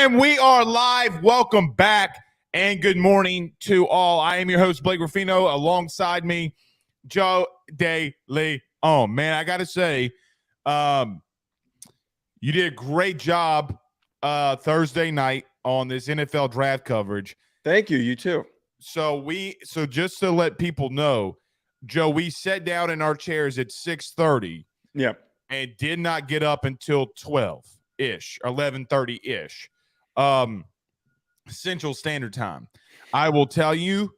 And we are live. Welcome back and good morning to all. I am your host, Blake Ruffino. Alongside me, Joe DeLeone. Man, I got to say, you did a great job Thursday night on this NFL draft coverage. Thank you. You too. So just to let people know, Joe, we sat down in our chairs at 6:30. Yeah. And did not get up until 12-ish, 11:30-ish, Central Standard Time. I will tell you,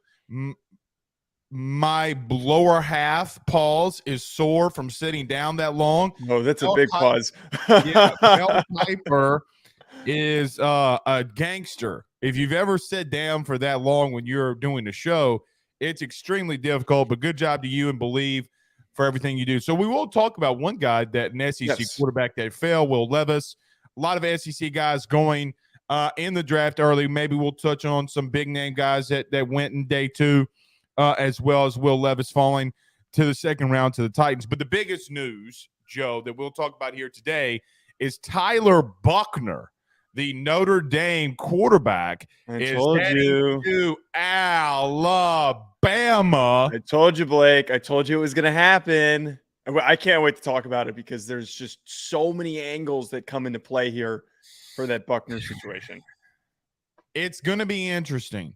my lower half pause is sore from sitting down that long. Oh, that's a big pause. Yeah, Mel Kiper is a gangster. If you've ever sat down for that long when you're doing the show, it's extremely difficult, but good job to you and Believe for everything you do. So we will talk about one guy, that an SEC quarterback that fell, Will Levis. A lot of SEC guys going in the draft early. Maybe we'll touch on some big name guys that went in day two, as well as Will Levis falling to the second round to the Titans. But the biggest news, Joe, that we'll talk about here today is Tyler Buchner, the Notre Dame quarterback, is heading to Alabama. I told you, Blake. I told you it was going to happen. I can't wait to talk about it because there's just so many angles that come into play here for that Buchner situation. It's going to be interesting.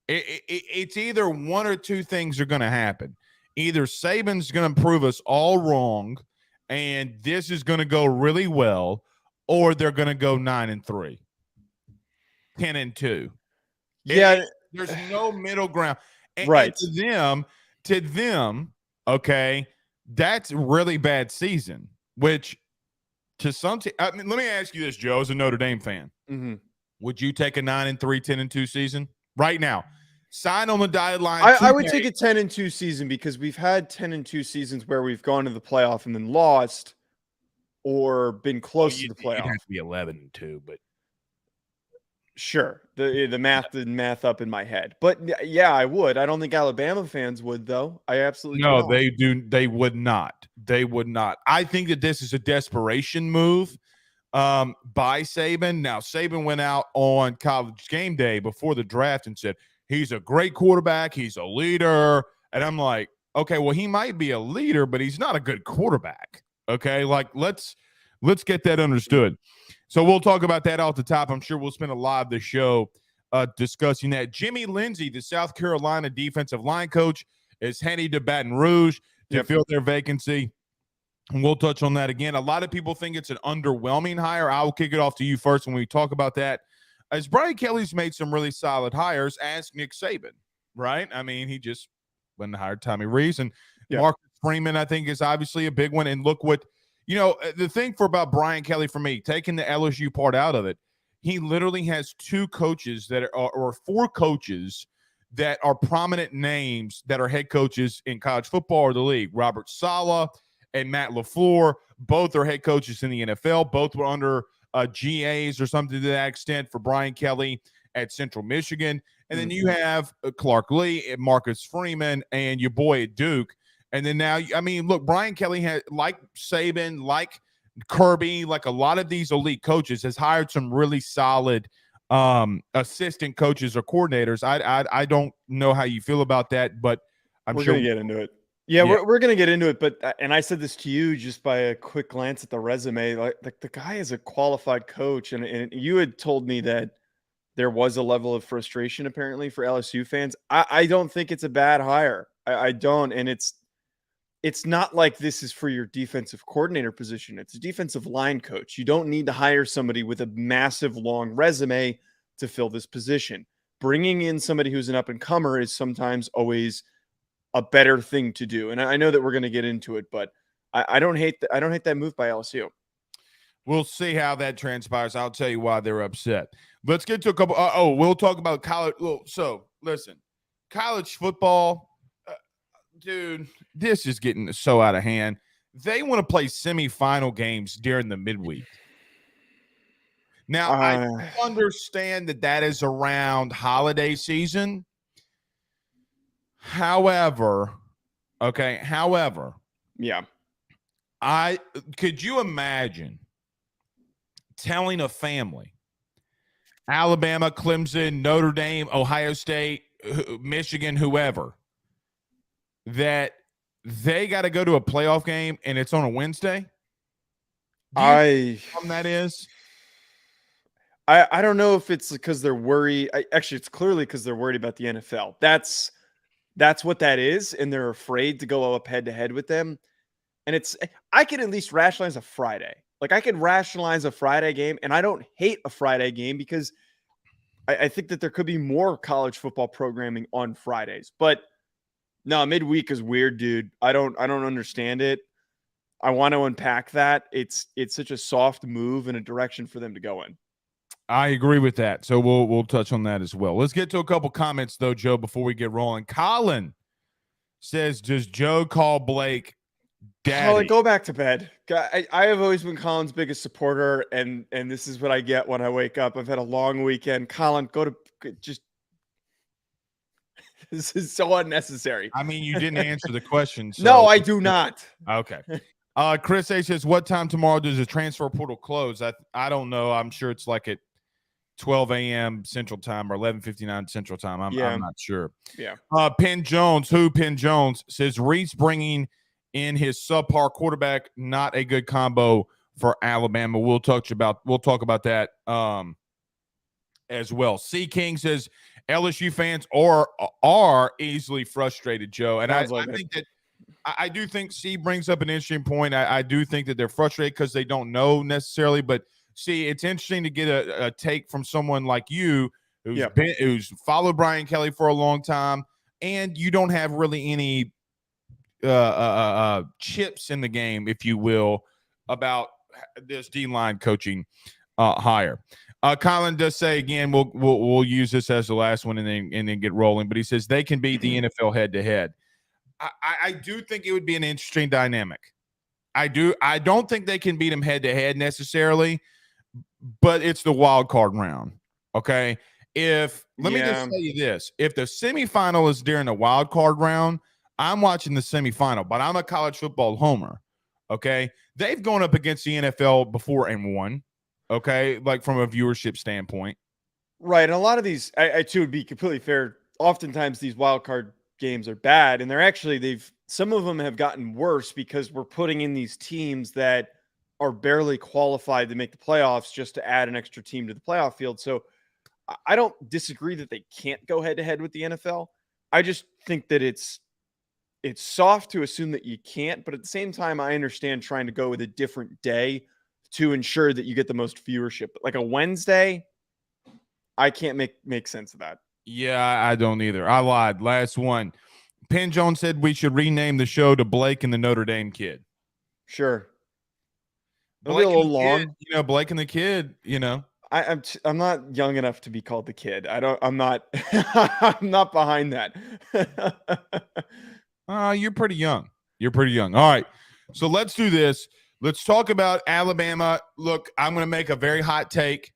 It's either one or two things are going to happen. Either Saban's going to prove us all wrong, and this is going to go really well, or they're going to go 9-3, 10-2. Yeah, there's no middle ground. Right. And to them, okay, that's a really bad season. Which to some, let me ask you this, Joe, as a Notre Dame fan, would you take a 9-3, 10-2 season right now? Sign on the dotted line. I would take a 10-2 season because we've had 10-2 seasons where we've gone to the playoff and then lost, or been close to the playoff. It'd have to be 11-2, but sure, the math didn't math up in my head, but yeah, I would. I don't think Alabama fans would, though. I absolutely don't. They do. They would not. They would not. I think that this is a desperation move by Saban. Now, Saban went out on College Game Day before the draft and said he's a great quarterback. He's a leader, and I'm like, okay, well, he might be a leader, but he's not a good quarterback. Okay, like let's get that understood. So we'll talk about that off the top. I'm sure we'll spend a lot of the show discussing that. Jimmy Lindsay, the South Carolina defensive line coach, is heading to Baton Rouge to fill their vacancy. And we'll touch on that again. A lot of people think it's an underwhelming hire. I will kick it off to you first when we talk about that. As Brian Kelly's made some really solid hires, ask Nick Saban, right? I mean, he just went and hired Tommy Rees, and Marcus Freeman, I think, is obviously a big one. And look what, the thing about Brian Kelly for me, taking the LSU part out of it, he literally has two coaches that or four coaches that are prominent names that are head coaches in college football or the league. Robert Saleh and Matt LaFleur, both are head coaches in the NFL. Both were under GAs or something to that extent for Brian Kelly at Central Michigan. And then you have Clark Lee and Marcus Freeman and your boy at Duke. And then now, I mean, look, Brian Kelly has, like Saban, like Kirby, like a lot of these elite coaches, has hired some really solid assistant coaches or coordinators. I don't know how you feel about that, but we're going to get into it. Yeah. We're going to get into it. But, and I said this to you just by a quick glance at the resume, like the guy is a qualified coach. And you had told me that there was a level of frustration apparently for LSU fans. I don't think it's a bad hire. I don't. And it's not like this is for your defensive coordinator position. It's a defensive line coach. You don't need to hire somebody with a massive long resume to fill this position. Bringing in somebody who's an up-and-comer is sometimes always a better thing to do. And I know that we're going to get into it, but I don't hate that move by LSU. We'll see how that transpires. I'll tell you why they're upset. Let's get to a couple. We'll talk about college. So listen, college football. Dude, this is getting so out of hand. They want to play semifinal games during the midweek. Now, I understand that is around holiday season. However, yeah. Could you imagine telling a family Alabama, Clemson, Notre Dame, Ohio State, Michigan, whoever, that they got to go to a playoff game and it's on a Wednesday? Do you know what that is? I don't know if it's because they're worried. Actually, it's clearly because they're worried about the NFL. That's what that is, and they're afraid to go up head to head with them. And I can at least rationalize a Friday. Like I can rationalize a Friday game, and I don't hate a Friday game because I think that there could be more college football programming on Fridays. But no, midweek is weird, dude. I don't understand it. I want to unpack that. It's such a soft move and a direction for them to go in. I agree with that. So we'll touch on that as well. Let's get to a couple comments though, Joe, before we get rolling. Colin says, "Does Joe call Blake daddy?" Colin, go back to bed. I have always been Colin's biggest supporter, and this is what I get when I wake up. I've had a long weekend. Colin, go to just. This is so unnecessary. I mean, you didn't answer the question. So. No, I do not. Okay. Chris A says, "What time tomorrow does the transfer portal close?" I don't know. I'm sure it's like at 12 a.m. Central Time or 11:59 Central Time. I'm not sure. Yeah. Penn Jones says Rees bringing in his subpar quarterback, not a good combo for Alabama. We'll talk about that as well. C King says LSU fans are easily frustrated, Joe, and I think that. I do think C brings up an interesting point. I do think that they're frustrated because they don't know necessarily. But see, it's interesting to get a take from someone like you who's followed Brian Kelly for a long time, and you don't have really any chips in the game, if you will, about this D-line coaching hire. Colin does say again, we'll use this as the last one and then get rolling. But he says they can beat the NFL head to head. I do think it would be an interesting dynamic. I don't think they can beat them head to head necessarily, but it's the wild card round. Okay. Let me just tell you this. If the semifinal is during the wild card round, I'm watching the semifinal, but I'm a college football homer. Okay. They've gone up against the NFL before and won. Okay. Like from a viewership standpoint. Right. And a lot of these, I too would be completely fair. Oftentimes these wild card games are bad, and some of them have gotten worse because we're putting in these teams that are barely qualified to make the playoffs just to add an extra team to the playoff field. So I don't disagree that they can't go head to head with the NFL. I just think that it's soft to assume that you can't, but at the same time, I understand trying to go with a different day to ensure that you get the most viewership. Like a Wednesday, I can't make sense of that. Yeah, I don't either. I lied. Last one. Penn Jones said we should rename the show to Blake and the Notre Dame Kid. Sure. Blake a little long. Kid, Blake and the Kid, I'm not young enough to be called the Kid. I'm not I'm not behind that. You're pretty young. All right. So let's do this. Let's talk about Alabama. Look, I'm going to make a very hot take.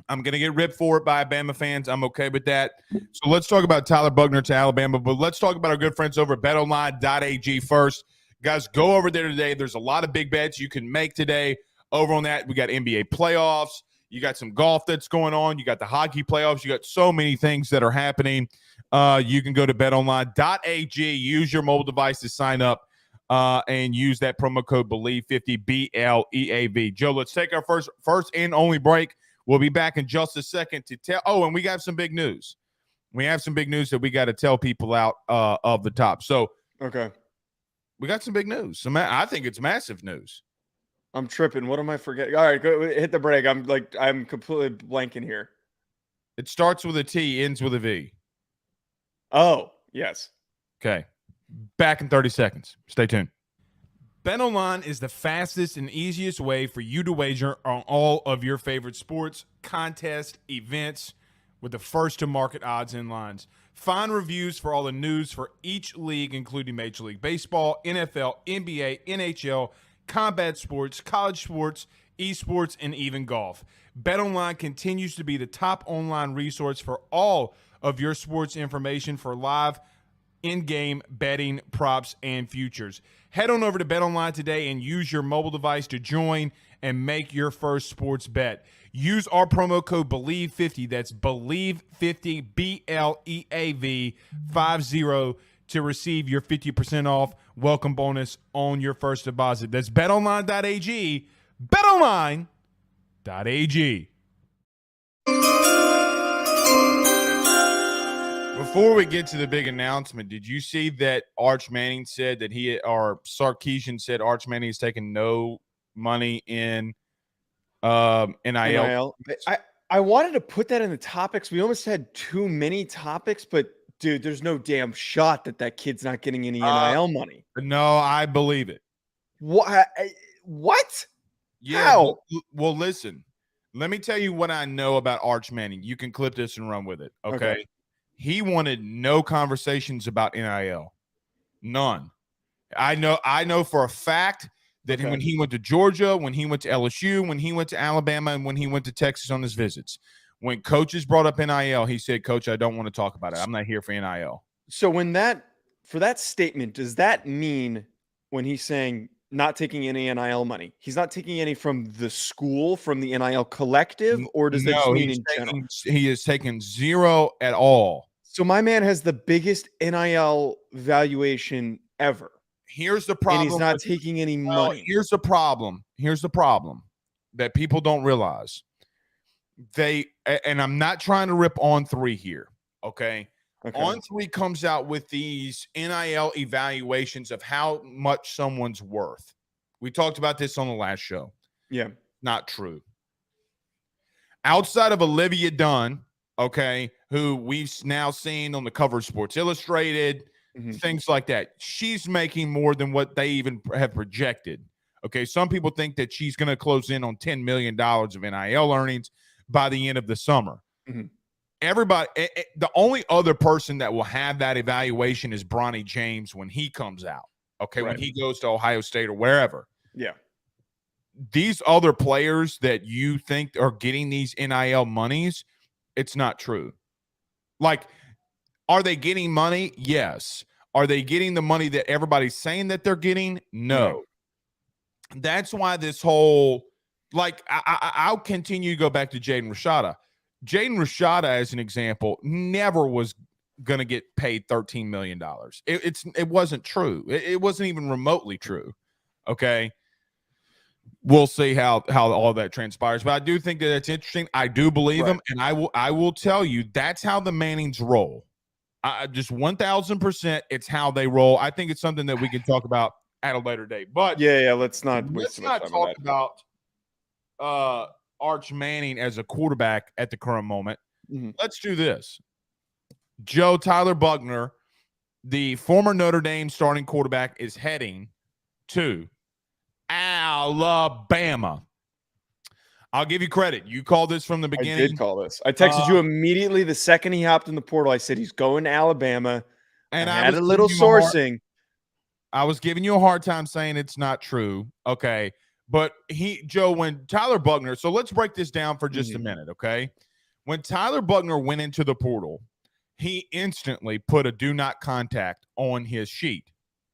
I'm going to get ripped for it by Bama fans. I'm okay with that. So let's talk about Tyler Buchner to Alabama, but let's talk about our good friends over at betonline.ag first. Guys, go over there today. There's a lot of big bets you can make today over on that. We got NBA playoffs. You got some golf that's going on. You got the hockey playoffs. You got so many things that are happening. You can go to betonline.ag, use your mobile device to sign up, and use that promo code BELIEVE50, BLEAV. Joe, let's take our first and only break. We'll be back in just a second to tell. Oh, and we got some big news. We have some big news that we got to tell people out of the top. So, okay, we got some big news. I think it's massive news. I'm tripping. What am I forgetting? All right, go hit the break. I'm completely blanking here. It starts with a T, ends with a V. Oh, yes. Okay. Back in 30 seconds. Stay tuned. BetOnline is the fastest and easiest way for you to wager on all of your favorite sports, contests, events with the first-to-market odds and lines. Find reviews for all the news for each league, including Major League Baseball, NFL, NBA, NHL, combat sports, college sports, esports, and even golf. BetOnline continues to be the top online resource for all of your sports information for live in-game betting, props, and futures. Head on over to BetOnline today and use your mobile device to join and make your first sports bet. Use our promo code BELIEVE50. That's BELIEVE50, BLEAV50 to receive your 50% off welcome bonus on your first deposit. That's betonline.ag. Betonline.ag. Before we get to the big announcement, did you see that Arch Manning said that Sarkisian said Arch Manning is taking no money in NIL? I wanted to put that in the topics. We almost had too many topics, but dude, there's no damn shot that kid's not getting any NIL money. No, I believe it. What? Yeah. How? Well, listen. Let me tell you what I know about Arch Manning. You can clip this and run with it. Okay. He wanted no conversations about NIL. None. I know for a fact that when he went to Georgia, when he went to LSU, when he went to Alabama, and when he went to Texas on his visits, when coaches brought up NIL, he said, "Coach, I don't want to talk about it. I'm not here for NIL." So for that statement, does that mean when he's saying not taking any NIL money, he's not taking any from the school, from the NIL collective, or does that just mean in general? He is taking zero at all. So my man has the biggest NIL valuation ever. Here's the problem. And he's not taking any money. Here's the problem that people don't realize. And I'm not trying to rip On3 here, okay? On3 comes out with these NIL evaluations of how much someone's worth. We talked about this on the last show. Yeah. Not true. Outside of Olivia Dunn, okay, who we've now seen on the cover of Sports Illustrated, things like that. She's making more than what they even have projected. Okay, some people think that she's going to close in on $10 million of NIL earnings by the end of the summer. Everybody, the only other person that will have that evaluation is Bronny James when he comes out. Okay, when he goes to Ohio State or wherever. Yeah. These other players that you think are getting these NIL monies, it's not true. Like, are they getting money? Yes. Are they getting the money that everybody's saying that they're getting? No. That's why this whole, like, I'll continue to go back to Jaden Rashada. Jaden Rashada, as an example, never was going to get paid $13 million. It wasn't true. It wasn't even remotely true. Okay. We'll see how all that transpires, but I do think that it's interesting. I do believe him, and I will tell you that's how the Mannings roll. Just 1,000%, it's how they roll. I think it's something that we can talk about at a later date. But let's not talk about Arch Manning as a quarterback at the current moment. Let's do this. Joe, Tyler Buchner, the former Notre Dame starting quarterback, is heading to Alabama. I'll give you credit. You called this from the beginning. I did call this. I texted you immediately the second he hopped in the portal. I said he's going to Alabama. And I had a little sourcing. I was giving you a hard time saying it's not true. Okay. But Joe, when Tyler Buchner, so let's break this down for just a minute, okay? When Tyler Buchner went into the portal, he instantly put a do not contact on his sheet,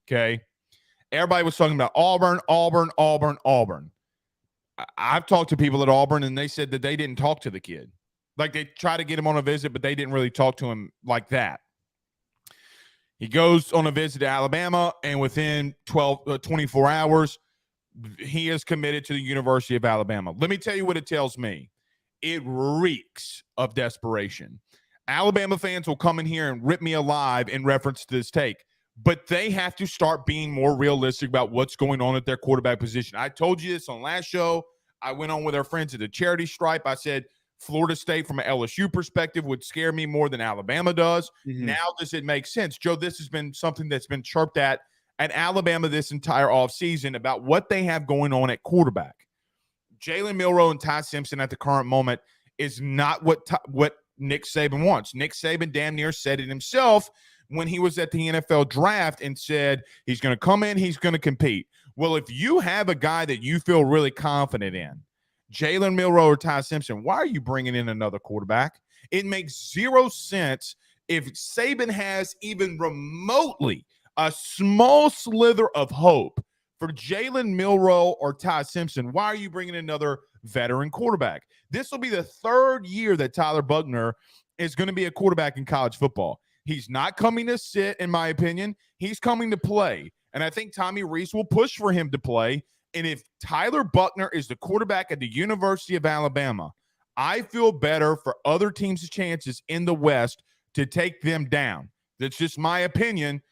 okay? Everybody was talking about Auburn. I've talked to people at Auburn, and they said that they didn't talk to the kid. Like, they tried to get him on a visit, but they didn't really talk to him like that. He goes on a visit to Alabama, and within 24 hours, he is committed to the University of Alabama. Let me tell you what it tells me. It reeks of desperation. Alabama fans will come in here and rip me alive in reference to this take, but they have to start being more realistic about what's going on at their quarterback position. I told you this on last show. I went on with our friends at the charity stripe. I said Florida State from an LSU perspective would scare me more than Alabama does. Now does it make sense? Joe, this has been something that's been chirped at Alabama this entire offseason about what they have going on at quarterback. Jalen Milroe and Ty Simpson at the current moment is not what Nick Saban wants. Nick Saban damn near said it himself when he was at the NFL draft and said he's going to come in, he's going to compete. Well, if you have a guy that you feel really confident in, Jalen Milroe or Ty Simpson, why are you bringing in another quarterback? It makes zero sense if Saban has even remotely a small slither of hope For Jalen Milroe or Ty Simpson, why are you bringing another veteran quarterback? This will be the third year that Tyler Buchner is going to be a quarterback in college football. He's not coming to sit, in my opinion. He's coming to play. And I think Tommy Rees will push for him to play. And if Tyler Buchner is the quarterback at the University of Alabama, I feel better for other teams' chances in the West to take them down. That's just my opinion.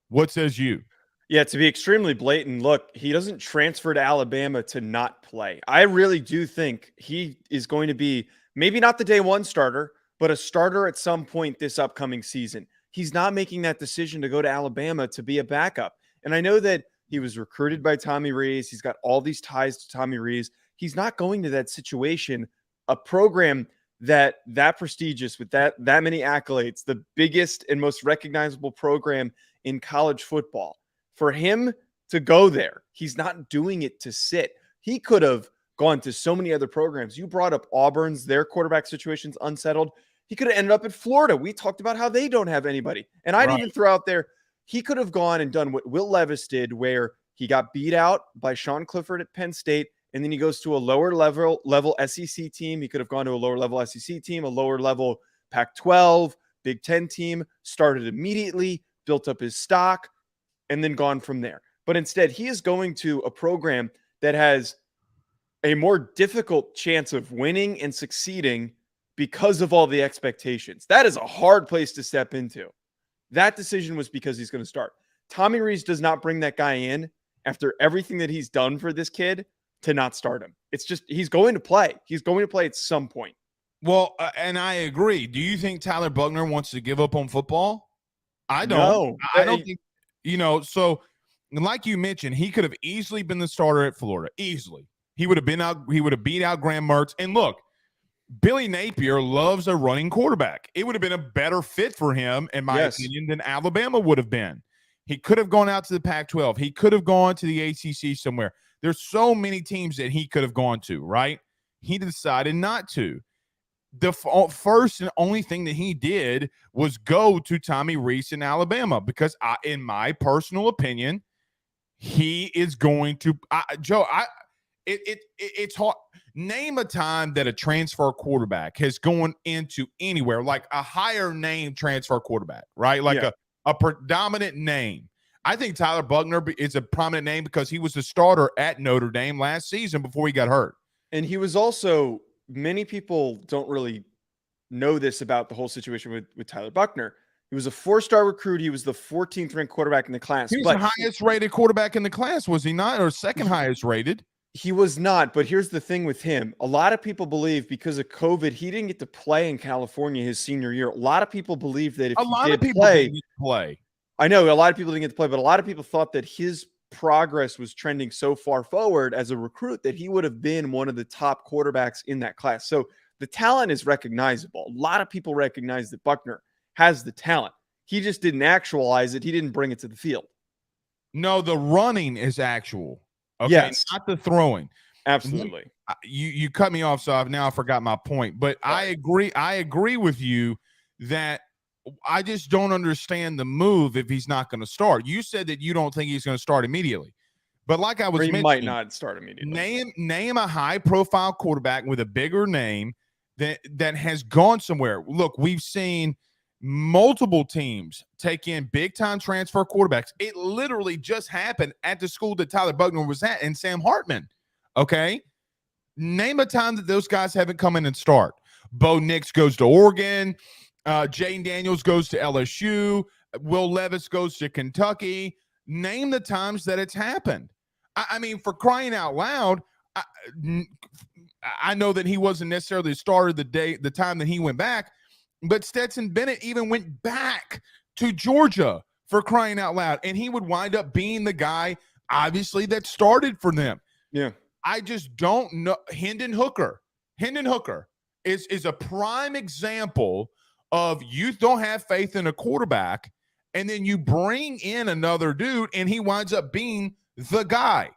What says you? Yeah, to be extremely blatant, look, he doesn't transfer to Alabama to not play. I really do think he is going to be maybe not the day one starter, but a starter at some point this upcoming season. He's not making that decision to go to Alabama to be a backup. And I know that he was recruited by Tommy Rees. He's got all these ties to Tommy Rees. He's not going to that situation, a program that prestigious with that many accolades, the biggest and most recognizable program in college football. For him to go there, he's not doing it to sit. He could have gone to so many other programs. You brought up Auburn's, their quarterback situation's unsettled. He could have ended up at Florida. We talked about how they don't have anybody. And I'd even throw out there, he could have gone and done what Will Levis did, where he got beat out by Sean Clifford at Penn State, and then he goes to a lower level SEC team. He could have gone to a lower level SEC team, a lower level Pac-12, Big Ten team, started immediately, built up his stock, and then gone from there. But instead, he is going to a program that has a more difficult chance of winning and succeeding because of all the expectations. That is a hard place to step into. That decision was because he's going to start. Tommy Rees does not bring that guy in after everything that he's done for this kid to not start him. It's just, he's going to play. He's going to play at some point. Well, and I agree. Do you think Tyler Buchner wants to give up on football? I don't. No. I don't think, so like you mentioned, he could have easily been the starter at Florida. Easily. He would have been out, he would have beat out Graham Mertz. And look, Billy Napier loves a running quarterback. It would have been a better fit for him, in my opinion, than Alabama would have been. He could have gone out to the Pac-12. He could have gone to the ACC somewhere. There's so many teams that he could have gone to, right? He decided not to. The first and only thing that he did was go to Tommy Rees in Alabama because, in my personal opinion, he is going to Joe. It's hard. Name a time that a transfer quarterback has gone into anywhere, like a higher name transfer quarterback, right? Like a predominant name. I think Tyler Buchner is a prominent name because he was the starter at Notre Dame last season before he got hurt. And he was also, many people don't really know this about the whole situation with Tyler Buchner. He was a 4-star recruit. He was the 14th ranked quarterback in the class. He was the highest rated quarterback in the class, was he not? Or second highest rated? He was not, but here's the thing with him. A lot of people believe because of COVID, he didn't get to play in California his senior year. A lot of people believe that if he did play, I know a lot of people didn't get to play, but a lot of people thought that his progress was trending so far forward as a recruit that he would have been one of the top quarterbacks in that class. So the talent is recognizable. A lot of people recognize that Buchner has the talent. He just didn't actualize it. He didn't bring it to the field. No, the running is actual. Okay, yes. Not the throwing. Absolutely. You cut me off, so I forgot my point. But right. I agree with you that I just don't understand the move if he's not going to start. You said that you don't think he's going to start immediately. But like I was mentioning, he might not start immediately. Name a high-profile quarterback with a bigger name that has gone somewhere. Look, we've seen multiple teams take in big-time transfer quarterbacks. It literally just happened at the school that Tyler Buchner was at and Sam Hartman. Okay? Name a time that those guys haven't come in and start. Bo Nix goes to Oregon. Jane Daniels goes to LSU. Will Levis goes to Kentucky. Name the times that it's happened. I mean, for crying out loud, I know that he wasn't necessarily the starter the time that he went back, but Stetson Bennett even went back to Georgia, for crying out loud, and he would wind up being the guy, obviously, that started for them. Yeah. I just don't know. Hendon Hooker is a prime example of you don't have faith in a quarterback, and then you bring in another dude, and he winds up being the guy.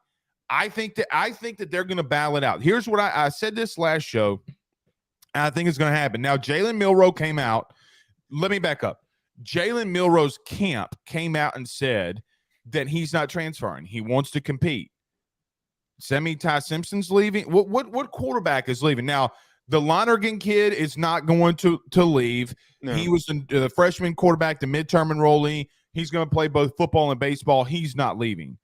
I think that they're going to battle it out. Here's what I said this last show. And I think it's going to happen. Now, Jalen Milroe came out. Let me back up. Jalen Milroe's camp came out and said then he's not transferring. He wants to compete. Ty Simpson's leaving. What quarterback is leaving? Now, the Lonergan kid is not going to leave. No. He was the freshman quarterback, the midterm enrollee. He's going to play both football and baseball. He's not leaving.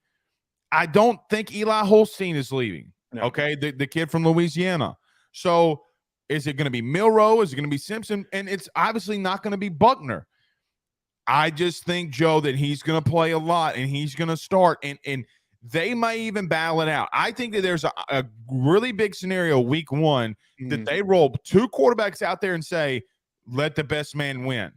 I don't think Eli Holstein is leaving. No. Okay, the kid from Louisiana. So is it going to be Milroe? Is it going to be Simpson? And it's obviously not going to be Buchner. I just think, Joe, that he's going to play a lot and he's going to start. And they might even battle it out. I think that there's a really big scenario week one that they roll two quarterbacks out there and say, let the best man win.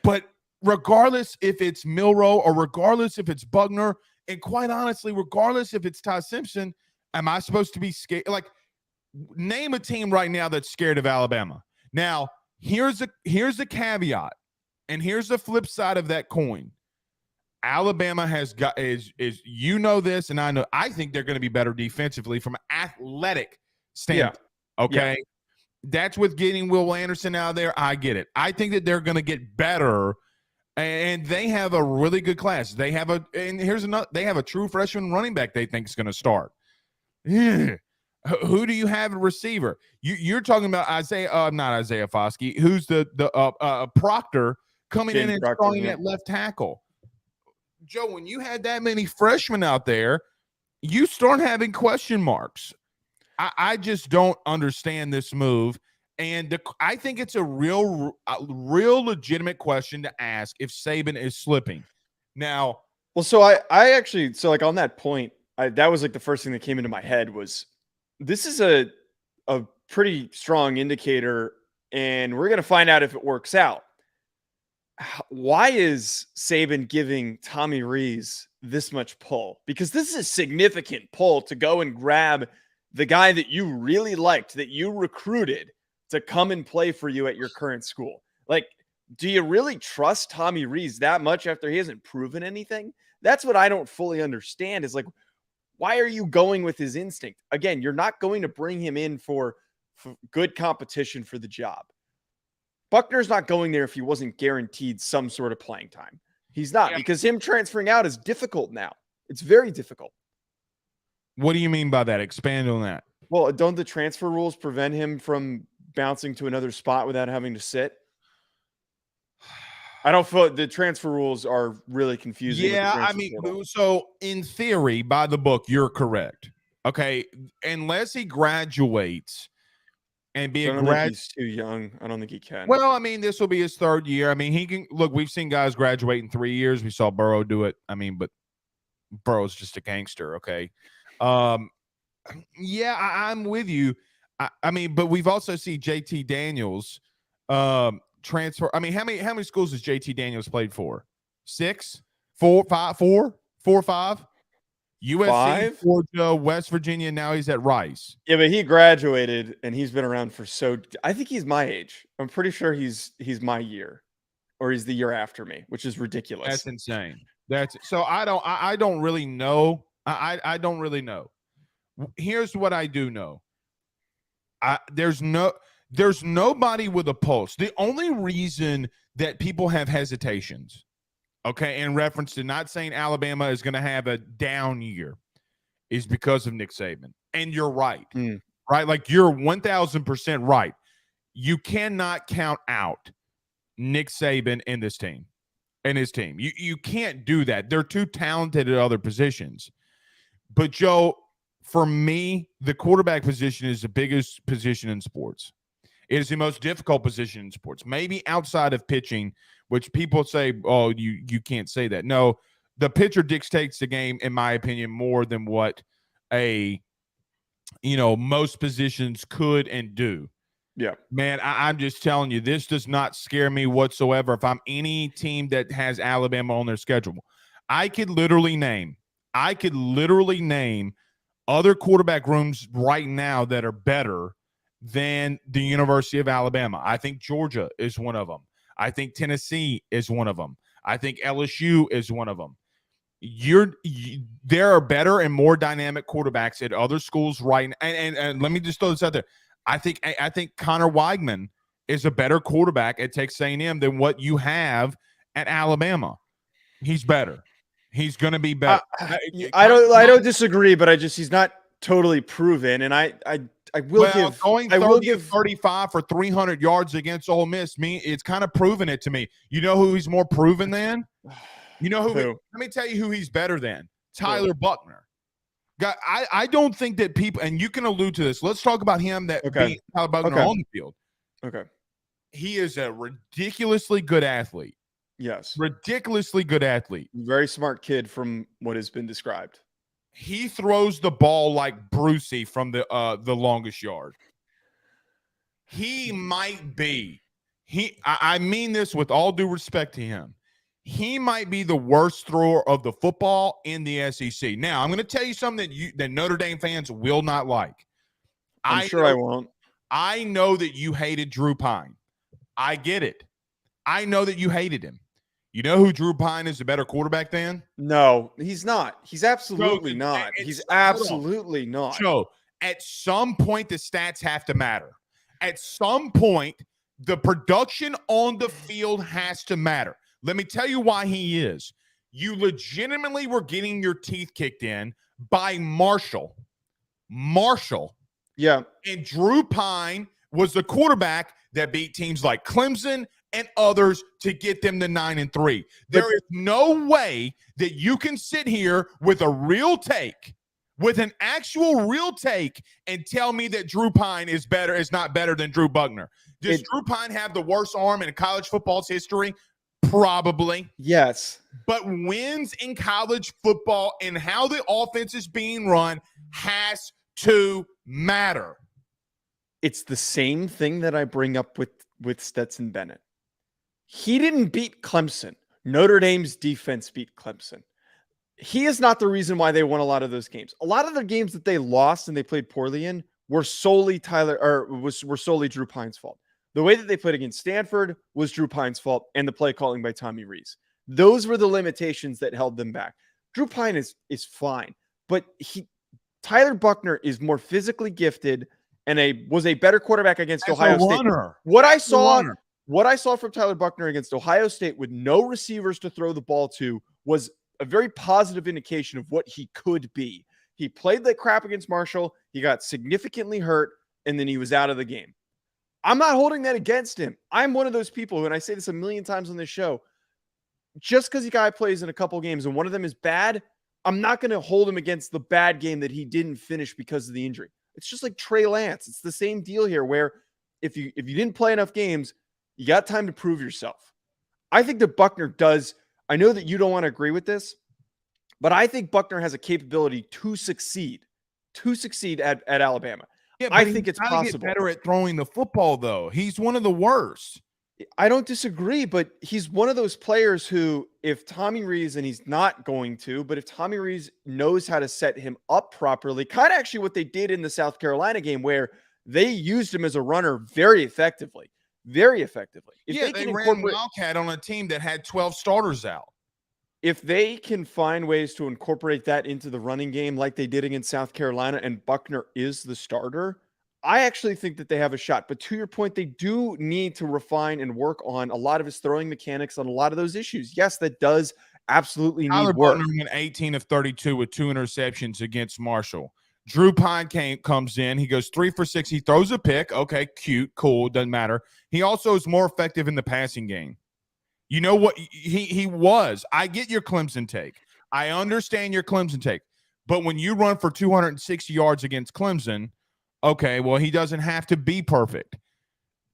But regardless if it's Milroe or regardless if it's Buchner, and quite honestly, regardless if it's Ty Simpson, am I supposed to be scared? Like, name a team right now that's scared of Alabama. Now, here's the caveat, and here's the flip side of that coin. Alabama has got is you know this, and I know. I think they're going to be better defensively from an athletic standpoint. Yeah. Okay, yeah. That's with getting Will Anderson out of there. I get it. I think that they're going to get better. And they have a really good class. They have they have a true freshman running back they think is going to start. Who do you have a receiver? You're talking about not Isaiah Foskey, who's the Proctor coming in and starting at left tackle. Joe, when you had that many freshmen out there, you start having question marks. I just don't understand this move. And I think it's a real legitimate question to ask if Saban is slipping. Now, well, so I actually, so like on that point, that was like the first thing that came into my head was this is a pretty strong indicator, and we're going to find out if it works out. Why is Saban giving Tommy Rees this much pull? Because this is a significant pull to go and grab the guy that you really liked, that you recruited to come and play for you at your current school. Like, do you really trust Tommy Rees that much after he hasn't proven anything? That's what I don't fully understand is like, why are you going with his instinct? Again, you're not going to bring him in for good competition for the job. Buchner's not going there if he wasn't guaranteed some sort of playing time. He's not, because him transferring out is difficult now. It's very difficult. What do you mean by that? Expand on that. Well, don't the transfer rules prevent him from bouncing to another spot without having to sit? I don't feel the transfer rules are really confusing. Yeah, I mean, so in theory, by the book, you're correct. Okay, unless he graduates and be a grad. He's too young. I don't think he can. Well, I mean, this will be his third year. I mean, he can look. We've seen guys graduate in 3 years. We saw Burrow do it. I mean, but Burrow's just a gangster. Okay. Yeah, I'm with you. I mean, but we've also seen JT Daniels transfer. I mean, how many schools has JT Daniels played for? 6, 4, 5, 4, 4, 5. USC, 5? Georgia, West Virginia. Now he's at Rice. Yeah, but he graduated and he's been around for I think he's my age. I'm pretty sure he's my year, or he's the year after me, which is ridiculous. That's insane. So I don't really know. I don't really know. Here's what I do know. There's nobody with a pulse. The only reason that people have hesitations, okay, in reference to not saying Alabama is going to have a down year, is because of Nick Saban. And you're right, right? Like, you're 1,000% right. You cannot count out Nick Saban and this team and his team. You can't do that. They're too talented at other positions. But, Joe, for me, the quarterback position is the biggest position in sports. It is the most difficult position in sports, maybe outside of pitching, which people say, oh, you can't say that. No, the pitcher dictates the game, in my opinion, more than what most positions could and do. Yeah, man, I'm just telling you, this does not scare me whatsoever. If I'm any team that has Alabama on their schedule, I could literally name other quarterback rooms right now that are better than the University of Alabama. I think Georgia is one of them. I think Tennessee is one of them. I think LSU is one of them. There are better and more dynamic quarterbacks at other schools right now. And let me just throw this out there. I think Connor Weigman is a better quarterback at Texas A&M than what you have at Alabama. He's better. He's going to be better. I don't disagree, but he's not totally proven, and I will give going 35 for 300 yards against Ole Miss. It's kind of proven it to me. You know who he's more proven than? You know who? Let me tell you who he's better than. Tyler Buchner. I don't think that people, and you can allude to this. Let's talk about him being Tyler Buchner on the field. Okay. He is a ridiculously good athlete. Yes. Ridiculously good athlete. Very smart kid from what has been described. He throws the ball like Brucey from the longest yard. He might be. I mean this with all due respect to him. He might be the worst thrower of the football in the SEC. Now, I'm going to tell you something that Notre Dame fans will not like. I'm sure I won't. I know that you hated Drew Pine. I get it. I know that you hated him. You know who Drew Pine is a better quarterback than? No, he's not. He's absolutely not. He's absolutely not. So, at some point, the stats have to matter. At some point, the production on the field has to matter. Let me tell you why he is. You legitimately were getting your teeth kicked in by Marshall. Yeah. And Drew Pine was the quarterback that beat teams like Clemson and others to get them to 9-3. There is no way that you can sit here with a real take, with an actual real take, and tell me that Drew Pine is not better than Drew Buchner. Does Drew Pine have the worst arm in college football's history? Probably. Yes. But wins in college football and how the offense is being run has to matter. It's the same thing that I bring up with Stetson Bennett. He didn't beat Clemson. Notre Dame's defense beat Clemson. He is not the reason why they won a lot of those games. A lot of the games that they lost and they played poorly in were solely solely Drew Pine's fault. The way that they played against Stanford was Drew Pine's fault, and the play calling by Tommy Rees. Those were the limitations that held them back. Drew Pine is fine, but Tyler Buchner is more physically gifted and was a better quarterback against Ohio State. What I saw from Tyler Buchner against Ohio State with no receivers to throw the ball to was a very positive indication of what he could be. He played like crap against Marshall. He got significantly hurt, and then he was out of the game. I'm not holding that against him. I'm one of those people who, and I say this a million times on this show, just because the guy plays in a couple games and one of them is bad, I'm not going to hold him against the bad game that he didn't finish because of the injury. It's just like Trey Lance. It's the same deal here where if you didn't play enough games, you got time to prove yourself. I think that Buchner does. I know that you don't want to agree with this, but I think Buchner has a capability to succeed at Alabama. Yeah, I think it's possible. Get better at throwing the football, though. He's one of the worst. I don't disagree, but he's one of those players who, if Tommy Rees, and he's not going to, but if Tommy Rees knows how to set him up properly, kind of actually what they did in the South Carolina game where they used him as a runner very effectively. If they ran Wildcat on a team that had 12 starters out. If they can find ways to incorporate that into the running game like they did against South Carolina and Buchner is the starter, I actually think that they have a shot. But to your point, they do need to refine and work on a lot of his throwing mechanics on a lot of those issues. Yes, that does absolutely need work. Buchner went 18 of 32 with 2 interceptions against Marshall. Drew Pine comes in. He goes 3 for 6. He throws a pick. Okay, cute, cool, doesn't matter. He also is more effective in the passing game. You know what? He was. I get your Clemson take. I understand your Clemson take. But when you run for 260 yards against Clemson, okay, well, he doesn't have to be perfect.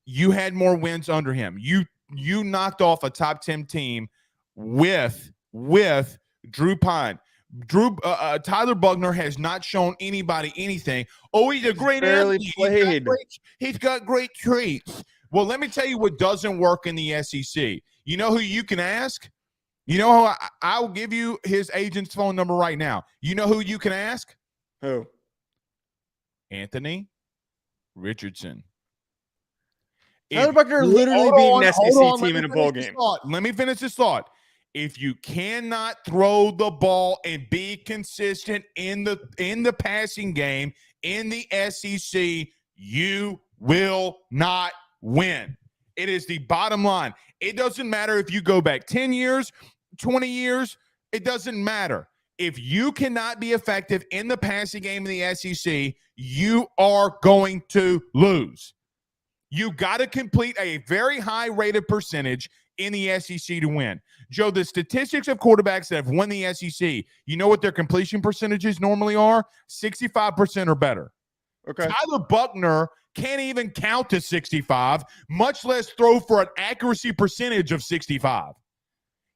You had more wins under him. You knocked off a top 10 team with Drew Pine. Tyler Buchner has not shown anybody anything. Oh, he's a great athlete. He's got great traits. Well, let me tell you what doesn't work in the SEC. You know who you can ask? You know who I will give you his agent's phone number right now. You know who you can ask? Who? Anthony Richardson. Tyler Buchner literally beat an SEC team in a bowl game. Let me finish this thought. If you cannot throw the ball and be consistent in the passing game in the SEC, you will not win. It is the bottom line. It doesn't matter if you go back 10 years, 20 years, It doesn't matter. If you cannot be effective in the passing game in the SEC, you are going to lose. You got to complete a very high rated percentage in the SEC to win. Joe, the statistics of quarterbacks that have won the SEC, you know what their completion percentages normally are? 65% or better. Okay. Tyler Buchner can't even count to 65, much less throw for an accuracy percentage of 65.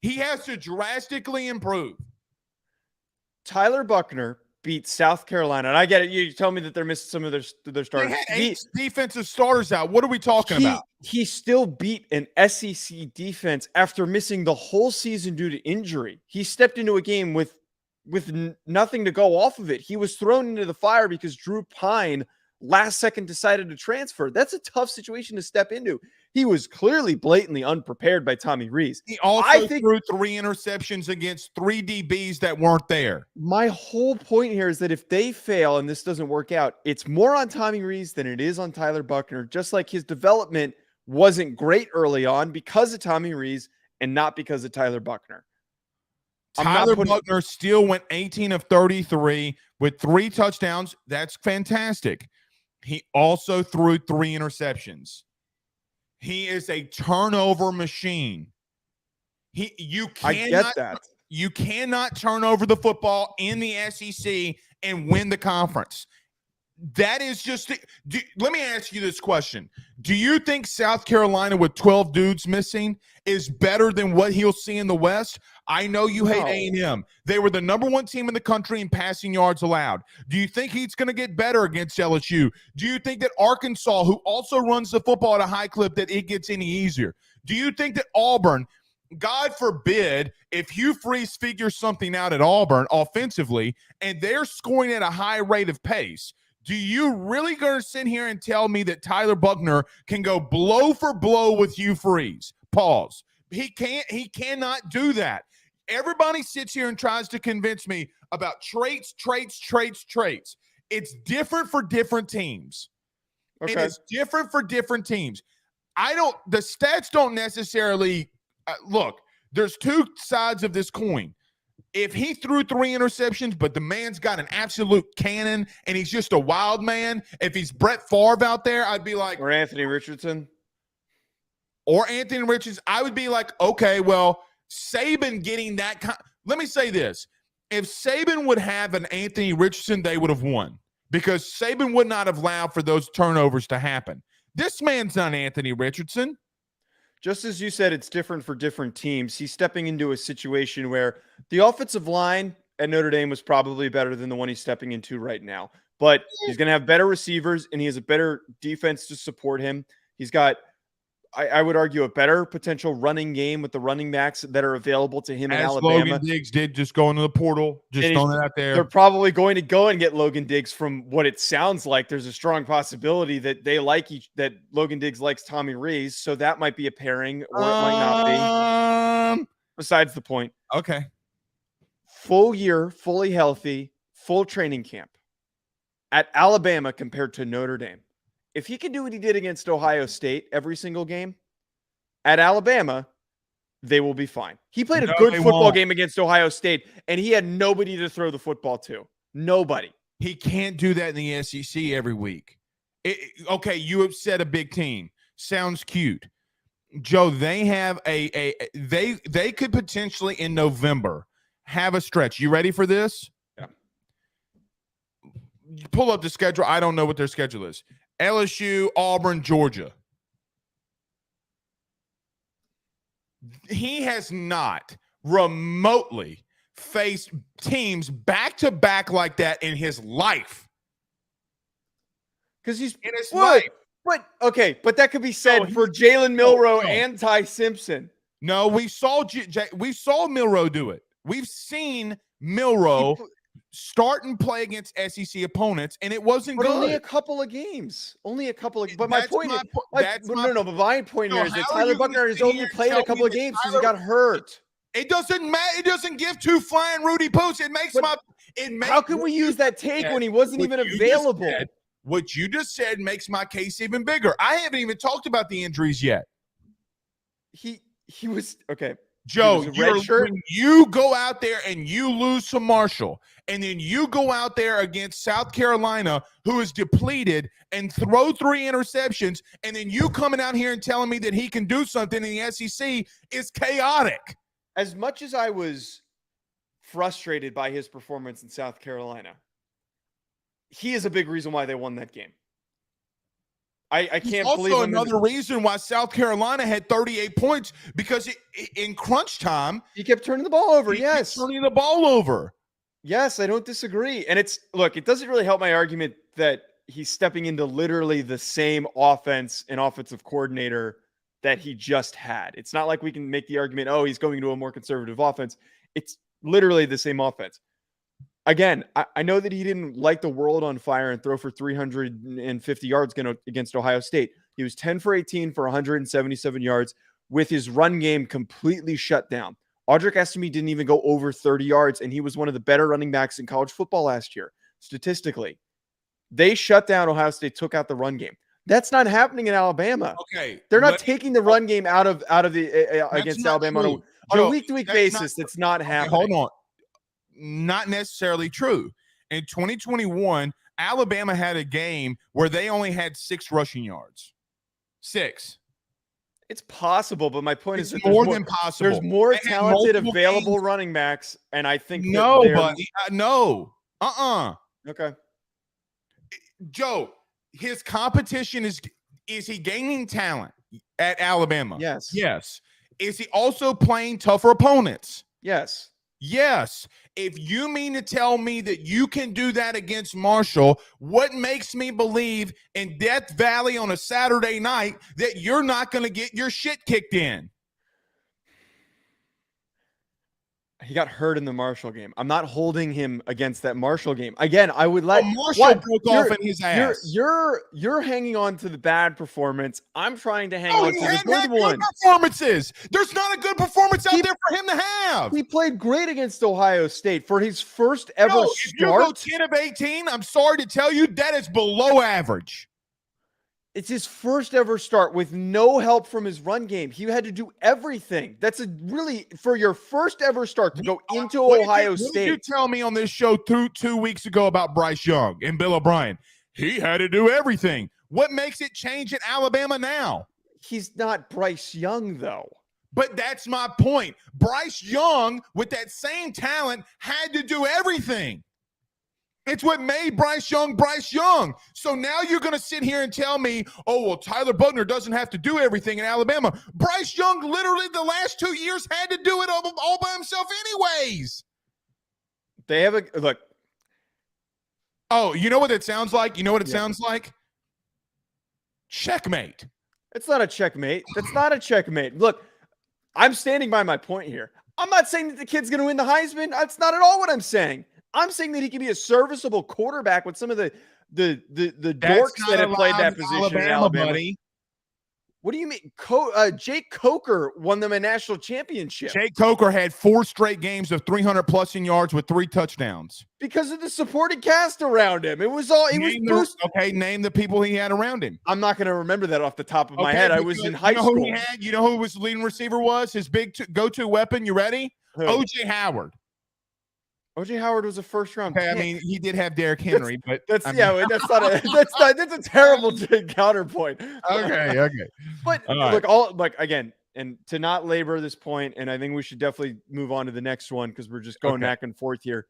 He has to drastically improve. Tyler Buchner beat South Carolina, and I get it. You tell me that they're missing some of their starters. They had 8 defensive starters out. What are we talking about? He still beat an SEC defense after missing the whole season due to injury. He stepped into a game with nothing to go off of it. He was thrown into the fire because Drew Pine last second decided to transfer. That's a tough situation to step into. He was clearly blatantly unprepared by Tommy Rees. He also threw 3 interceptions against 3 DBs that weren't there. My whole point here is that if they fail and this doesn't work out, it's more on Tommy Rees than it is on Tyler Buchner, just like his development wasn't great early on because of Tommy Rees and not because of Tyler Buchner. Tyler Buchner still went 18 of 33 with 3 touchdowns. That's fantastic. He also threw 3 interceptions. He is a turnover machine. You cannot turn over the football in the SEC and win the conference. That is just let me ask you this question. Do you think South Carolina with 12 dudes missing is better than what he'll see in the West? I know you hate A&M. They were the number 1 team in the country in passing yards allowed. Do you think he's going to get better against LSU? Do you think that Arkansas, who also runs the football at a high clip, that it gets any easier? Do you think that Auburn, God forbid, if Hugh Freeze figures something out at Auburn offensively and they're scoring at a high rate of pace, do you really going to sit here and tell me that Tyler Buchner can go blow for blow with Hugh Freeze? Pause. He cannot do that. Everybody sits here and tries to convince me about traits. It's different for different teams. Okay. It is different for different teams. The stats don't necessarily look, there's 2 sides of this coin. If he threw 3 interceptions, but the man's got an absolute cannon and he's just a wild man, if he's Brett Favre out there, I'd be like, or Anthony Richardson, I would be like, okay, well, Saban getting that let me say this. If Saban would have an Anthony Richardson, they would have won because Saban would not have allowed for those turnovers to happen. This man's not Anthony Richardson. Just as you said, it's different for different teams. He's stepping into a situation where the offensive line at Notre Dame was probably better than the one he's stepping into right now. But he's going to have better receivers, and he has a better defense to support him. He's got, I would argue, a better potential running game with the running backs that are available to him in Alabama. Logan Diggs did just go into the portal, just throwing it out there. They're probably going to go and get Logan Diggs from what it sounds like. There's a strong possibility that that Logan Diggs likes Tommy Rees, so that might be a pairing, or it might not be. Besides the point. Okay. Full year, fully healthy, full training camp at Alabama compared to Notre Dame. If he can do what he did against Ohio State every single game, at Alabama, they will be fine. He played a good football game against Ohio State, and he had nobody to throw the football to. Nobody. He can't do that in the SEC every week. Okay, you have said a big team. Sounds cute. Joe, they have they could potentially in November have a stretch. You ready for this? Yeah. You pull up the schedule. I don't know what their schedule is. LSU, Auburn, Georgia. He has not remotely faced teams back-to-back like that in his life. Because he's in his life. But that could be said for Jalen Milroe and Ty Simpson. No, we saw Milroe do it. We've seen Milroe start and play against SEC opponents, and it wasn't good. Only a couple of games. But my point is that Tyler Buchner has only played a couple of games because he got hurt. It doesn't matter. It doesn't give 2 flying Rudy Poots. How can we use that take when he wasn't even available? What you just said makes my case even bigger. I haven't even talked about the injuries yet. He was okay. Joe, red shirt. When you go out there and you lose to Marshall, and then you go out there against South Carolina, who is depleted, and throw 3 interceptions, and then you coming out here and telling me that he can do something in the SEC is chaotic. As much as I was frustrated by his performance in South Carolina, he is a big reason why they won that game. I can't believe also another reason why South Carolina had 38 points, because in crunch time, he kept turning the ball over. Yes. Turning the ball over. Yes, I don't disagree. And it doesn't really help my argument that he's stepping into literally the same offense and offensive coordinator that he just had. It's not like we can make the argument, oh, he's going to a more conservative offense. It's literally the same offense. Again, I know that he didn't light the world on fire and throw for 350 yards against Ohio State. He was 10 for 18 for 177 yards with his run game completely shut down. Audric Estime didn't even go over 30 yards, and he was one of the better running backs in college football last year, statistically. They shut down Ohio State, took out the run game. That's not happening in Alabama. Okay. They're not taking the run game out of the against Alabama on a week-to-week basis. That's not happening. Hold on. Not necessarily true. In 2021, Alabama had a game where they only had 6 rushing yards. 6. It's possible, but my point is that more than possible. There's more talented available running backs, and I think no, buddy, no. Okay. Joe, his competition is he gaining talent at Alabama? Yes. Yes. Is he also playing tougher opponents? Yes. Yes. If you mean to tell me that you can do that against Marshall, what makes me believe in Death Valley on a Saturday night that you're not going to get your shit kicked in? He got hurt in the Marshall game. I'm not holding him against that Marshall game. Again, I would like Marshall broke off in his ass. You're hanging on to the bad performance. I'm trying to hang on to the good one. Performances. There's not a good performance out there for him to have. He played great against Ohio State for his first ever start. If you go 10 of 18, I'm sorry to tell you that is below average. It's his first ever start with no help from his run game. He had to do everything. That's really for your first ever start to go into Ohio State. What did you tell me on this show two weeks ago about Bryce Young and Bill O'Brien? He had to do everything. What makes it change in Alabama now? He's not Bryce Young, though. But that's my point. Bryce Young, with that same talent, had to do everything. It's what made Bryce Young Bryce Young. So now you're going to sit here and tell me, oh, well, Tyler Buchner doesn't have to do everything in Alabama. Bryce Young literally the last 2 years had to do it all by himself anyways. They have a – look. Oh, you know what it sounds like? You know what it sounds like? Checkmate. It's not a checkmate. That's not a checkmate. Look, I'm standing by my point here. I'm not saying that the kid's going to win the Heisman. That's not at all what I'm saying. I'm saying that he can be a serviceable quarterback with some of the dorks that have played that position in Alabama. Buddy. What do you mean? Jake Coker won them a national championship. Jake Coker had 4 straight games of 300+ in yards with 3 touchdowns. Because of the supporting cast around him. It was all name the people he had around him. I'm not going to remember that off the top of my head. I was in high school. You know who his leading receiver was? His big go-to weapon. You ready? Who? O.J. Howard. O.J. Howard was a first-round pick. I mean, he did have Derrick Henry, that's a terrible counterpoint. Okay. But look, again, and to not labor this point, and I think we should definitely move on to the next one because we're just going back and forth here.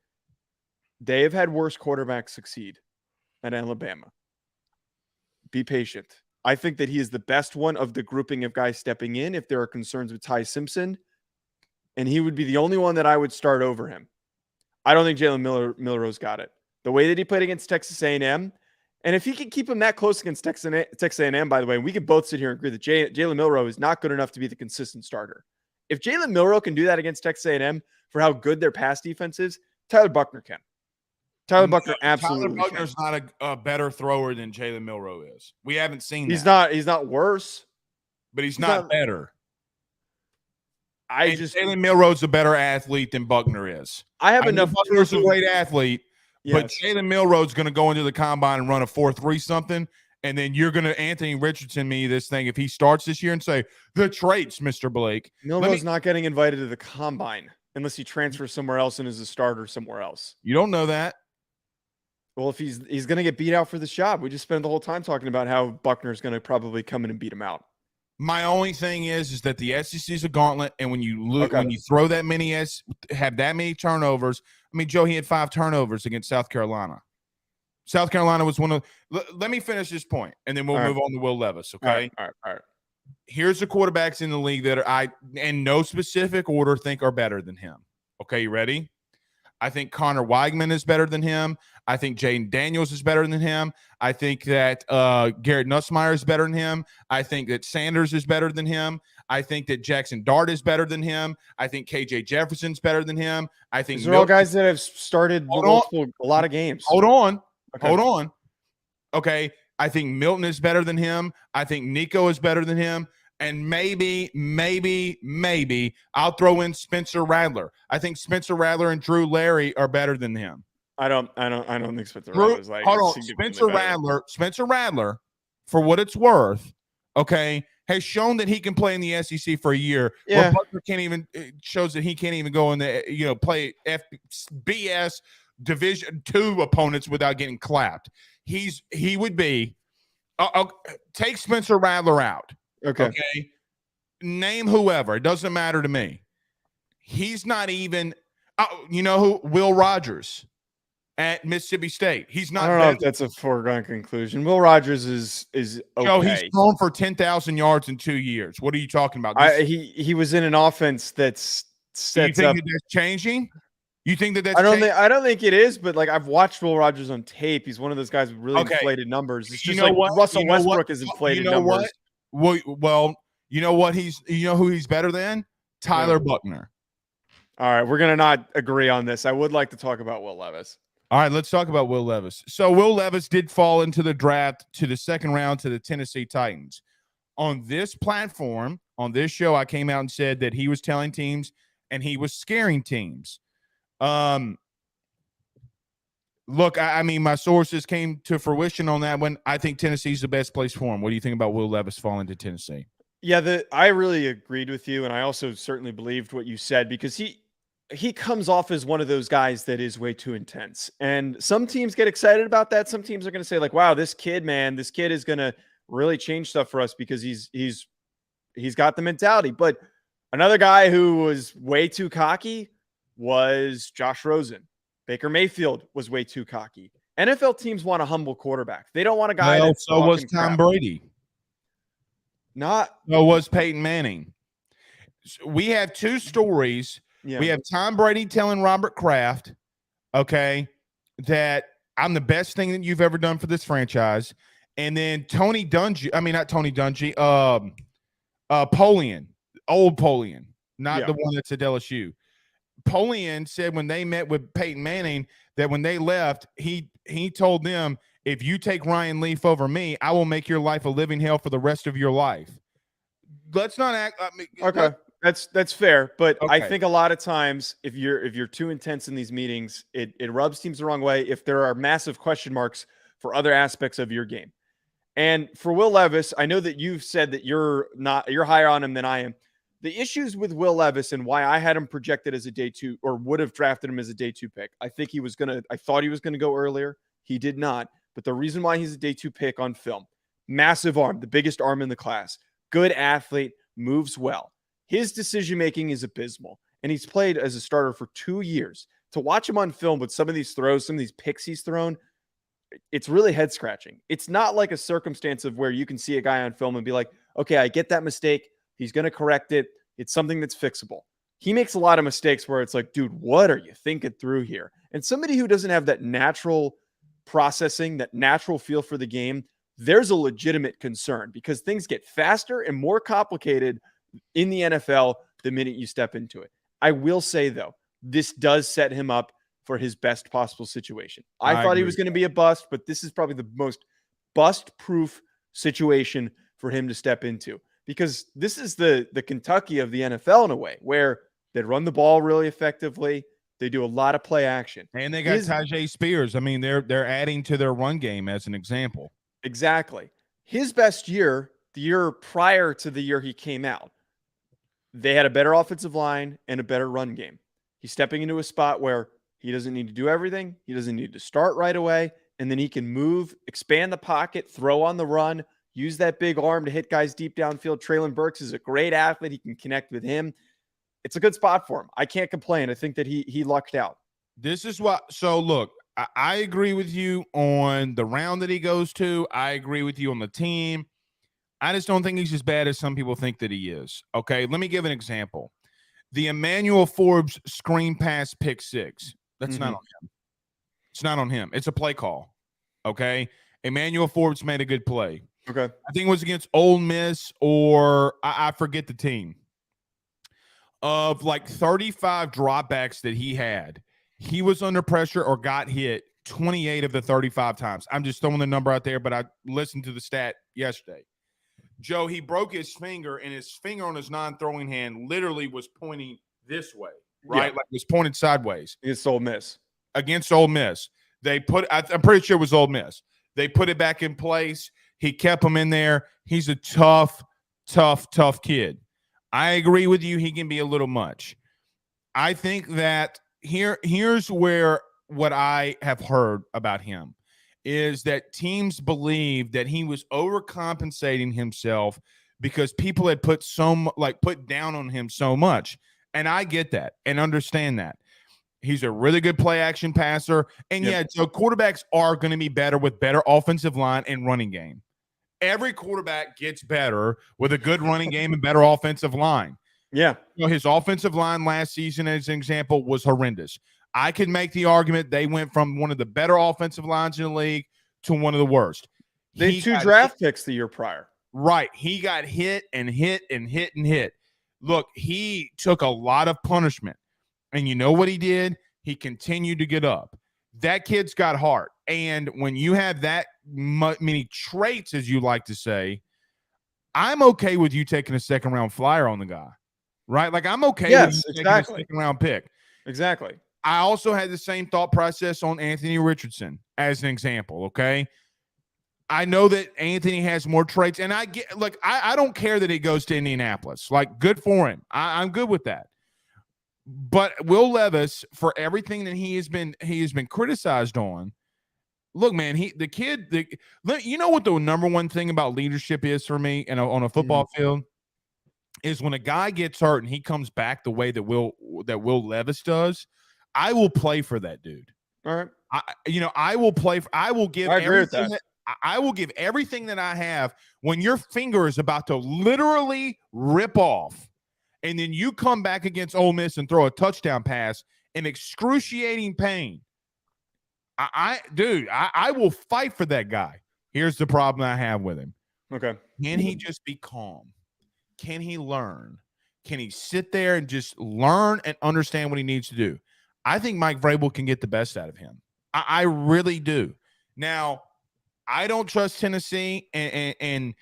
They have had worse quarterbacks succeed at Alabama. Be patient. I think that he is the best one of the grouping of guys stepping in if there are concerns with Ty Simpson, and he would be the only one that I would start over him. I don't think Jalen Milroe's got it. The way that he played against Texas A&M, and if he can keep him that close against Texas A&M, by the way, we can both sit here and agree that Jalen Milroe is not good enough to be the consistent starter. If Jalen Milroe can do that against Texas A&M for how good their pass defense is, Tyler Buchner can. Tyler Buchner absolutely Tyler Buchner's not a better thrower than Jalen Milroe is. We haven't seen that. He's not worse. But he's not better. Jalen Milroe's a better athlete than Buchner is. I have enough. Buchner's a great athlete, but Jalen Milroe's going to go into the combine and run a 4.3 something, And then you're going to Anthony Richardson me this thing if he starts this year and say, the traits, Mr. Blake. Milroe's not getting invited to the combine unless he transfers somewhere else and is a starter somewhere else. You don't know that. Well, if he's going to get beat out for this job, we just spent the whole time talking about how Buchner is going to probably come in and beat him out. My only thing is that the SEC is a gauntlet, and when you look, when you throw that many have that many turnovers. I mean, Joe, he had 5 turnovers against South Carolina. South Carolina was one of. Let me finish this point, and then we'll move on to Will Levis. Okay. All right. Here's the quarterbacks in the league that in no specific order, think are better than him. Okay, you ready? I think Connor Weigman is better than him. I think Jaden Daniels is better than him. I think that Garrett Nussmeier is better than him. I think that Sanders is better than him. I think that Jackson Dart is better than him. I think KJ Jefferson's better than him. I think these are all guys that have started a lot of games. Hold on. Okay. I think Milton is better than him. I think Nico is better than him. And maybe I'll throw in Spencer Rattler. I think Spencer Rattler and Drew Larry are better than him. I don't think Spencer Rattler is like. Hold on, Spencer Rattler, for what it's worth, okay, has shown that he can play in the SEC for a year. Yeah, Butler shows that he can't even go in the play FBS Division II opponents without getting clapped. He would be. Take Spencer Rattler out. Okay. Name whoever. It doesn't matter to me. He's not even. You know who? Will Rogers at Mississippi State. He's not. I don't know if that's a foregone conclusion. Will Rogers is okay. Joe, he's thrown for 10,000 yards in 2 years. What are you talking about? He was in an offense that's sets you think up. that's changing? You think that's? I don't think it is, but like I've watched Will Rogers on tape. He's one of those guys with really inflated numbers. It's just Russell Westbrook is inflated numbers. Well, you know what who he's better than? Tyler Buchner. All right, we're gonna not agree on this. I would like to talk about Will Levis. All right, let's talk about Will Levis. So Will Levis did fall into the draft to the second round to the Tennessee Titans. On this platform, on this show, I came out and said that he was telling teams and he was scaring teams. Look, I mean, my sources came to fruition on that one. I think Tennessee's the best place for him. What do you think about Will Levis falling to Tennessee? Yeah, I really agreed with you, and I also certainly believed what you said because he comes off as one of those guys that is way too intense. And some teams get excited about that. Some teams are going to say like, wow, this kid is going to really change stuff for us because he's got the mentality. But another guy who was way too cocky was Josh Rosen. Baker Mayfield was way too cocky. NFL teams want a humble quarterback. They don't want a guy that's so was Tom Brady. So was Peyton Manning. We have 2 stories. Yeah. We have Tom Brady telling Robert Kraft, okay, that I'm the best thing that you've ever done for this franchise. And then Tony Dungy, I mean, not Tony Dungy, Polian, old Polian, not the one that's at LSU. Polian said when they met with Peyton Manning that when they left, he told them, if you take Ryan Leaf over me, I will make your life a living hell for the rest of your life. Let's not act. Okay. That's fair, but I think a lot of times if you're too intense in these meetings, it rubs teams the wrong way if there are massive question marks for other aspects of your game. And for Will Levis, I know that you've said that you're higher on him than I am. The issues with Will Levis and why I had him projected as a day 2 or would have drafted him as a day 2 pick. I thought he was gonna go earlier. He did not. But the reason why he's a day 2 pick on film, massive arm, the biggest arm in the class, good athlete, moves well. His decision-making is abysmal, and he's played as a starter for 2 years. To watch him on film with some of these throws, some of these picks he's thrown, it's really head-scratching. It's not like a circumstance of where you can see a guy on film and be like, okay, I get that mistake. He's going to correct it. It's something that's fixable. He makes a lot of mistakes where it's like, dude, what are you thinking through here? And somebody who doesn't have that natural processing, that natural feel for the game, there's a legitimate concern because things get faster and more complicated in the NFL the minute you step into it. I will say, though, this does set him up for his best possible situation. I thought he was going to be a bust, but this is probably the most bust-proof situation for him to step into because this is the Kentucky of the NFL in a way where they run the ball really effectively. They do a lot of play action. And they got Tajay Spears. I mean, they're adding to their run game as an example. Exactly. His best year, the year prior to the year he came out, they had a better offensive line and a better run game. He's stepping into a spot where he doesn't need to do everything. He doesn't need to start right away. And then he can move, expand the pocket, throw on the run, use that big arm to hit guys deep downfield. Traylon Burks is a great athlete. He can connect with him. It's a good spot for him. I can't complain. I think that he lucked out. This is what. So look, I agree with you on the round that he goes to. I agree with you on the team. I just don't think he's as bad as some people think that he is. Okay, let me give an example. The Emmanuel Forbes screen pass pick six. That's not on him. It's not on him. It's a play call. Okay, Emmanuel Forbes made a good play. Okay, I think it was against Ole Miss or I forget the team. Of like 35 dropbacks that he had, he was under pressure or got hit 28 of the 35 times. I'm just throwing the number out there, but I listened to the stat yesterday. Joe, he broke his finger, and his finger on his non-throwing hand literally was pointing this way, right? Yeah. Like it was pointed sideways. Against Ole Miss. Against Ole Miss. They put – I'm pretty sure it was Ole Miss. They put it back in place. He kept him in there. He's a tough kid. I agree with you. He can be a little much. I think that here's where what I have heard about him is that teams believe that he was overcompensating himself because people had put down on him so much. And I get that and understand that. He's a really good play action passer. And so quarterbacks are going to be better with better offensive line and running game. Every quarterback gets better with a good running game and better offensive line. Yeah. His offensive line last season, as an example, was horrendous. I could make the argument they went from one of the better offensive lines in the league to one of the worst. They had 2 draft picks the year prior. Right. He got hit and hit and hit and hit. Look, he took a lot of punishment. And you know what he did? He continued to get up. That kid's got heart. And when you have that many traits, as you like to say, I'm okay with you taking a second-round flyer on the guy. Right? Like, I'm okay with you taking a second-round pick. Exactly. I also had the same thought process on Anthony Richardson as an example, okay? I know that Anthony has more traits, and I don't care that he goes to Indianapolis. Like, good for him. I'm good with that. But Will Levis, for everything that he has been criticized on, look, man, you know what the number one thing about leadership is for me on a football field? Is when a guy gets hurt and he comes back the way that Will Levis does, I will play for that dude. All right. I will play for, I will give I agree with that. I will give everything that I have when your finger is about to literally rip off, and then you come back against Ole Miss and throw a touchdown pass in excruciating pain. I will fight for that guy. Here's the problem I have with him. Okay. Can he just be calm? Can he learn? Can he sit there and just learn and understand what he needs to do? I think Mike Vrabel can get the best out of him. I really do. Now, I don't trust Tennessee in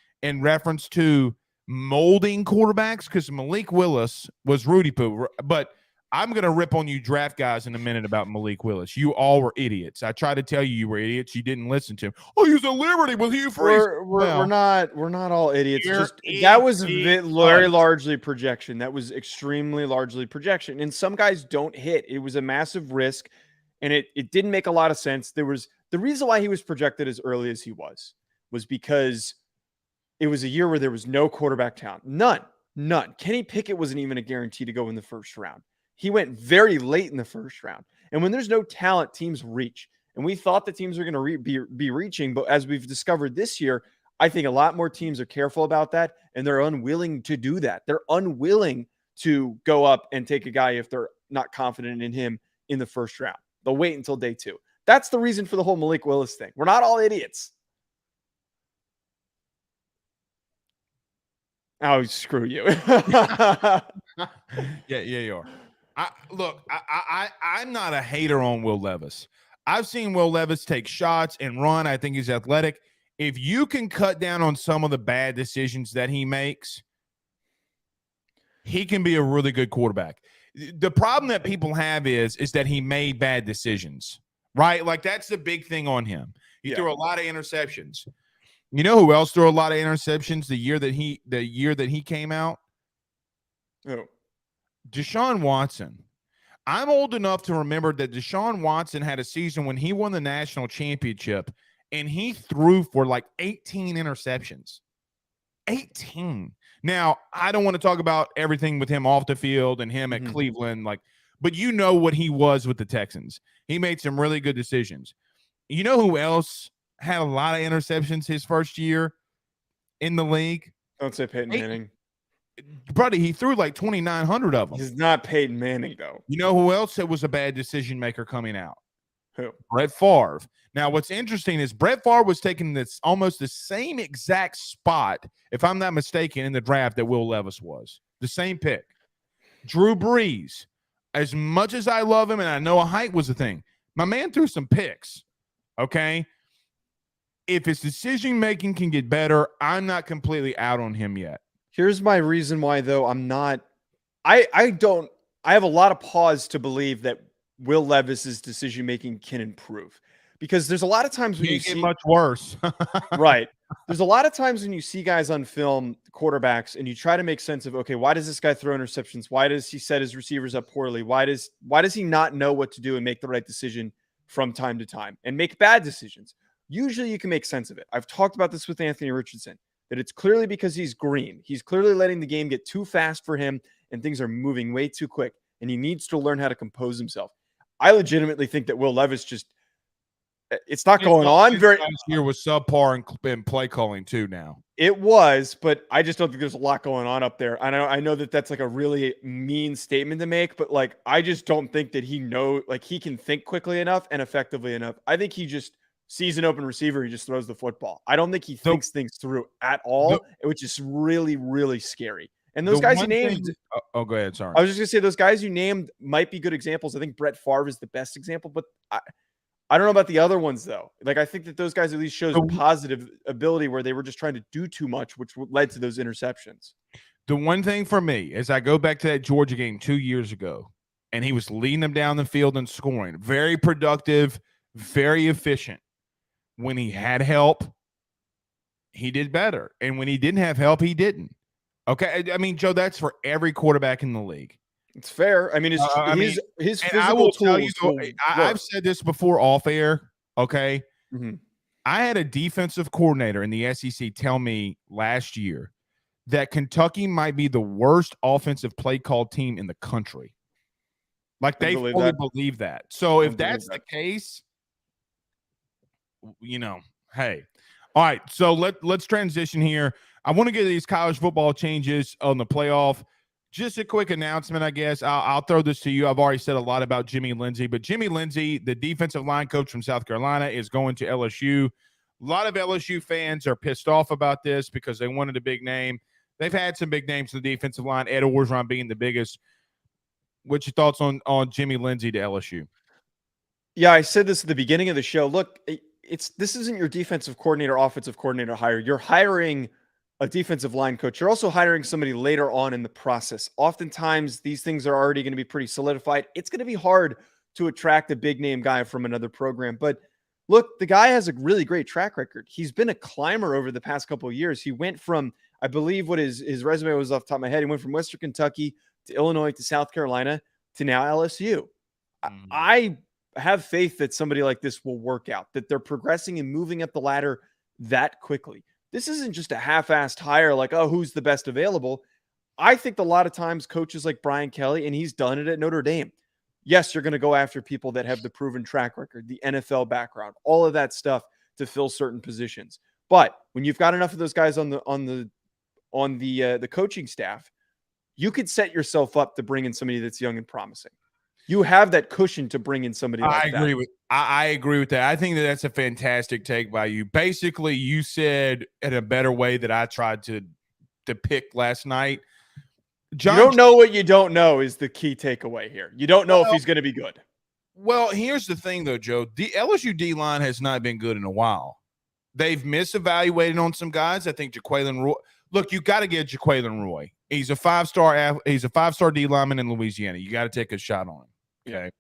reference to molding quarterbacks because Malik Willis was Rudy Poo. But I'm going to rip on you draft guys in a minute about Malik Willis. You all were idiots. I tried to tell you were idiots. You didn't listen to him. Oh, he was at Liberty with Hugh Freeze. We're not all idiots. That was very largely projection. That was extremely largely projection. And some guys don't hit. It was a massive risk, and it didn't make a lot of sense. There was the reason why he was projected as early as he was because it was a year where there was no quarterback talent. None. Kenny Pickett wasn't even a guarantee to go in the first round. He went very late in the first round. And when there's no talent, teams reach. And we thought the teams are going to be reaching. But as we've discovered this year, I think a lot more teams are careful about that. And they're unwilling to do that. They're unwilling to go up and take a guy if they're not confident in him in the first round. They'll wait until day 2. That's the reason for the whole Malik Willis thing. We're not all idiots. Oh, screw you. Yeah, you are. I'm not a hater on Will Levis. I've seen Will Levis take shots and run. I think he's athletic. If you can cut down on some of the bad decisions that he makes, he can be a really good quarterback. The problem that people have is that he made bad decisions, right? Like that's the big thing on him. He threw a lot of interceptions. You know who else threw a lot of interceptions the year that he came out? Oh. Deshaun Watson. I'm old enough to remember that Deshaun Watson had a season when he won the national championship and he threw for like 18 interceptions. 18. Now, I don't want to talk about everything with him off the field and him at Cleveland, but you know what he was with the Texans. He made some really good decisions. You know who else had a lot of interceptions his first year in the league? Don't say Peyton Manning. Buddy, he threw like 2,900 of them. He's not Peyton Manning, though. You know who else was a bad decision maker coming out? Who? Brett Favre. Now, what's interesting is Brett Favre was taking this almost the same exact spot, if I'm not mistaken, in the draft that Will Levis was. The same pick. Drew Brees. As much as I love him, and I know a height was a thing, my man threw some picks. Okay? If his decision-making can get better, I'm not completely out on him yet. Here's my reason why, though. I'm not. I have a lot of pause to believe that Will Levis's decision making can improve, because there's a lot of times when you see much worse. Right. There's a lot of times when you see guys on film, quarterbacks, and you try to make sense of, okay, why does this guy throw interceptions? Why does he set his receivers up poorly? Why does he not know what to do and make the right decision from time to time and make bad decisions? Usually you can make sense of it. I've talked about this with Anthony Richardson, that it's clearly because he's green. He's clearly letting the game get too fast for him and things are moving way too quick, and he needs to learn how to compose himself. I legitimately think that Will Levis it's not going on very. Last year was subpar in play calling too. Now it was, but I just don't think there's a lot going on up there. I know that that's like a really mean statement to make, but like I just don't think that he can think quickly enough and effectively enough. I think he just sees an open receiver, he just throws the football. I don't think he thinks things through at all, which is really, really scary. And those guys you named. Go ahead. Sorry, I was just gonna say those guys you named might be good examples. I think Brett Favre is the best example, but I don't know about the other ones, though. Like, I think that those guys at least shows positive ability where they were just trying to do too much, which led to those interceptions. The one thing for me is I go back to that Georgia game 2 years ago, and he was leading them down the field and scoring. Very productive, very efficient. When he had help, he did better. And when he didn't have help, he didn't. Okay? I mean, Joe, that's for every quarterback in the league. It's fair. I mean, his physical tools. I've said this before off air. Okay. Mm-hmm. I had a defensive coordinator in the SEC tell me last year that Kentucky might be the worst offensive play call team in the country. Like they fully believe that. So if that's the case, hey. All right. So let's transition here. I want to get these college football changes on the playoff. Just a quick announcement, I guess. I'll throw this to you. I've already said a lot about Jimmy Lindsay, but Jimmy Lindsay, the defensive line coach from South Carolina, is going to LSU. A lot of LSU fans are pissed off about this because they wanted a big name. They've had some big names to the defensive line, Ed Orgeron being the biggest. What's your thoughts on Jimmy Lindsay to LSU? Yeah, I said this at the beginning of the show. Look, this isn't your defensive coordinator, offensive coordinator hire. You're hiring a defensive line coach. You're also hiring somebody later on in the process. Oftentimes, these things are already going to be pretty solidified. It's going to be hard to attract a big name guy from another program. But look, the guy has a really great track record. He's been a climber over the past couple of years. He went from, I believe what his resume was off the top of my head, he went from Western Kentucky to Illinois to South Carolina to now LSU. I have faith that somebody like this will work out, that they're progressing and moving up the ladder that quickly. This isn't just a half-assed hire like, oh, who's the best available? I think a lot of times coaches like Brian Kelly, and he's done it at Notre Dame. Yes, you're going to go after people that have the proven track record, the NFL background, all of that stuff to fill certain positions. But when you've got enough of those guys on the coaching staff, you could set yourself up to bring in somebody that's young and promising. You have that cushion to bring in somebody like that. I agree with that. I think that's a fantastic take by you. Basically, you said in a better way that I tried to pick last night. You don't know what you don't know is the key takeaway here. You don't know if he's going to be good. Well, here's the thing, though, Joe. The LSU D-line has not been good in a while. They've misevaluated on some guys. I think Jaquelin Roy. Look, you got to get Jaquelin Roy. He's a five-star D lineman in Louisiana. You got to take a shot on him. Okay.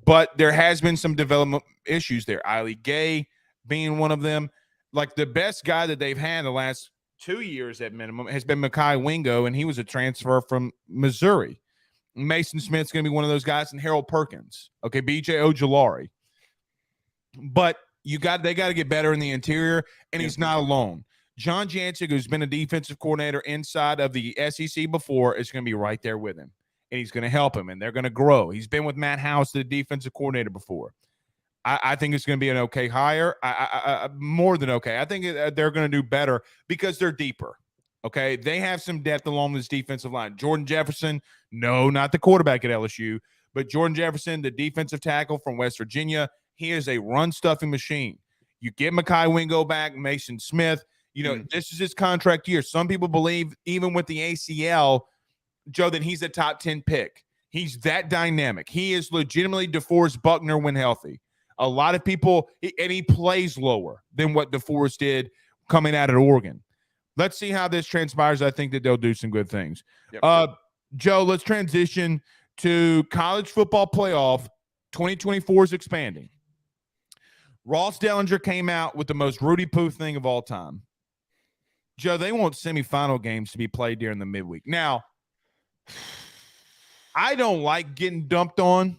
But there has been some development issues there. Eiley Gay being one of them. like the best guy that they've had the last 2 years at minimum has been Mekhi Wingo, and he was a transfer from Missouri. Mason Smith's going to be one of those guys, and Harold Perkins. Okay, B.J. Ojulari. But they got to get better in the interior, and he's not alone. John Jancic, who's been a defensive coordinator inside of the SEC before, is going to be right there with him, and he's going to help him, and they're going to grow. He's been with Matt House, the defensive coordinator, before. I think it's going to be an okay hire. More than okay. I think they're going to do better because they're deeper. Okay, they have some depth along this defensive line. Jordan Jefferson, no, not the quarterback at LSU, but Jordan Jefferson, the defensive tackle from West Virginia, he is a run-stuffing machine. You get Mekhi Wingo back, Mason Smith. This is his contract year. Some people believe, even with the ACL, Joe, that he's a top 10 pick. He's that dynamic. He is legitimately DeForest Buchner when healthy. A lot of people, and he plays lower than what DeForest did coming out of Oregon. Let's see how this transpires. I think that they'll do some good things. Yep. Joe, let's transition to college football playoff. 2024 is expanding. Ross Dellinger came out with the most Rudy Poo thing of all time. Joe, they want semifinal games to be played during the midweek. Now, I don't like getting dumped on,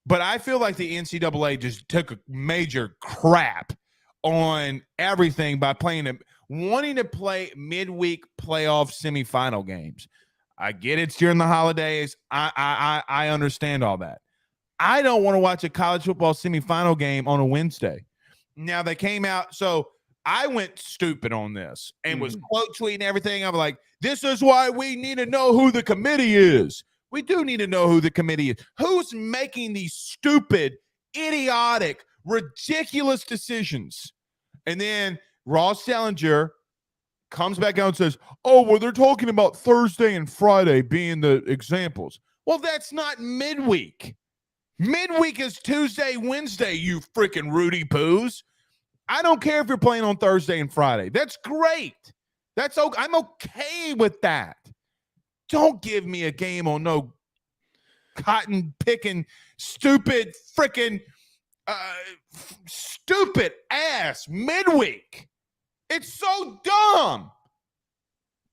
but I feel like the NCAA just took a major crap on everything by wanting to play midweek playoff semifinal games. I get it's during the holidays. I understand all that. I don't want to watch a college football semifinal game on a Wednesday. Now they came out, so I went stupid on this and was quote tweeting everything. I'm like, this is why we need to know who the committee is. We do need to know who the committee is. Who's making these stupid, idiotic, ridiculous decisions? And then Ross Dellinger comes back out and says, oh, well, they're talking about Thursday and Friday being the examples. Well, that's not midweek. Midweek is Tuesday, Wednesday, you freaking Rudy Poos. I don't care if you're playing on Thursday and Friday. That's great. That's okay. I'm okay with that. Don't give me a game on no cotton-picking, stupid, freaking stupid ass midweek. It's so dumb.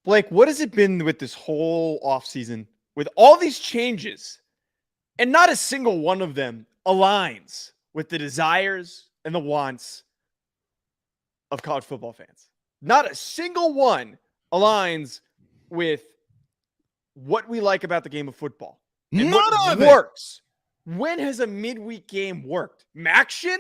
Blake, what has it been with this whole offseason with all these changes? And not a single one of them aligns with the desires and the wants of college football fans. Not a single one aligns with what we like about the game of football. And none of it works. When has a midweek game worked? Maction?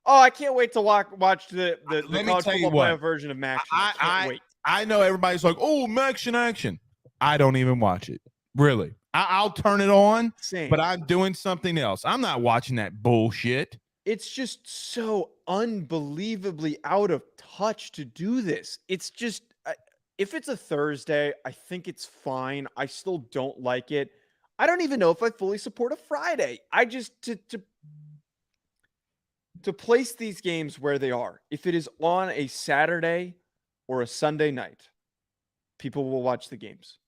Oh, I can't wait to watch the college football playoff version of Maction. I can't wait. I know everybody's like, oh, Maction action. I don't even watch it. Really. I'll turn it on, but I'm doing something else. I'm not watching that bullshit. It's just so unbelievably out of touch to do this. It's just, if it's a Thursday, I think it's fine. I still don't like it. I don't even know if I fully support a Friday. I just, to place these games where they are, if it is on a Saturday or a Sunday night, people will watch the games.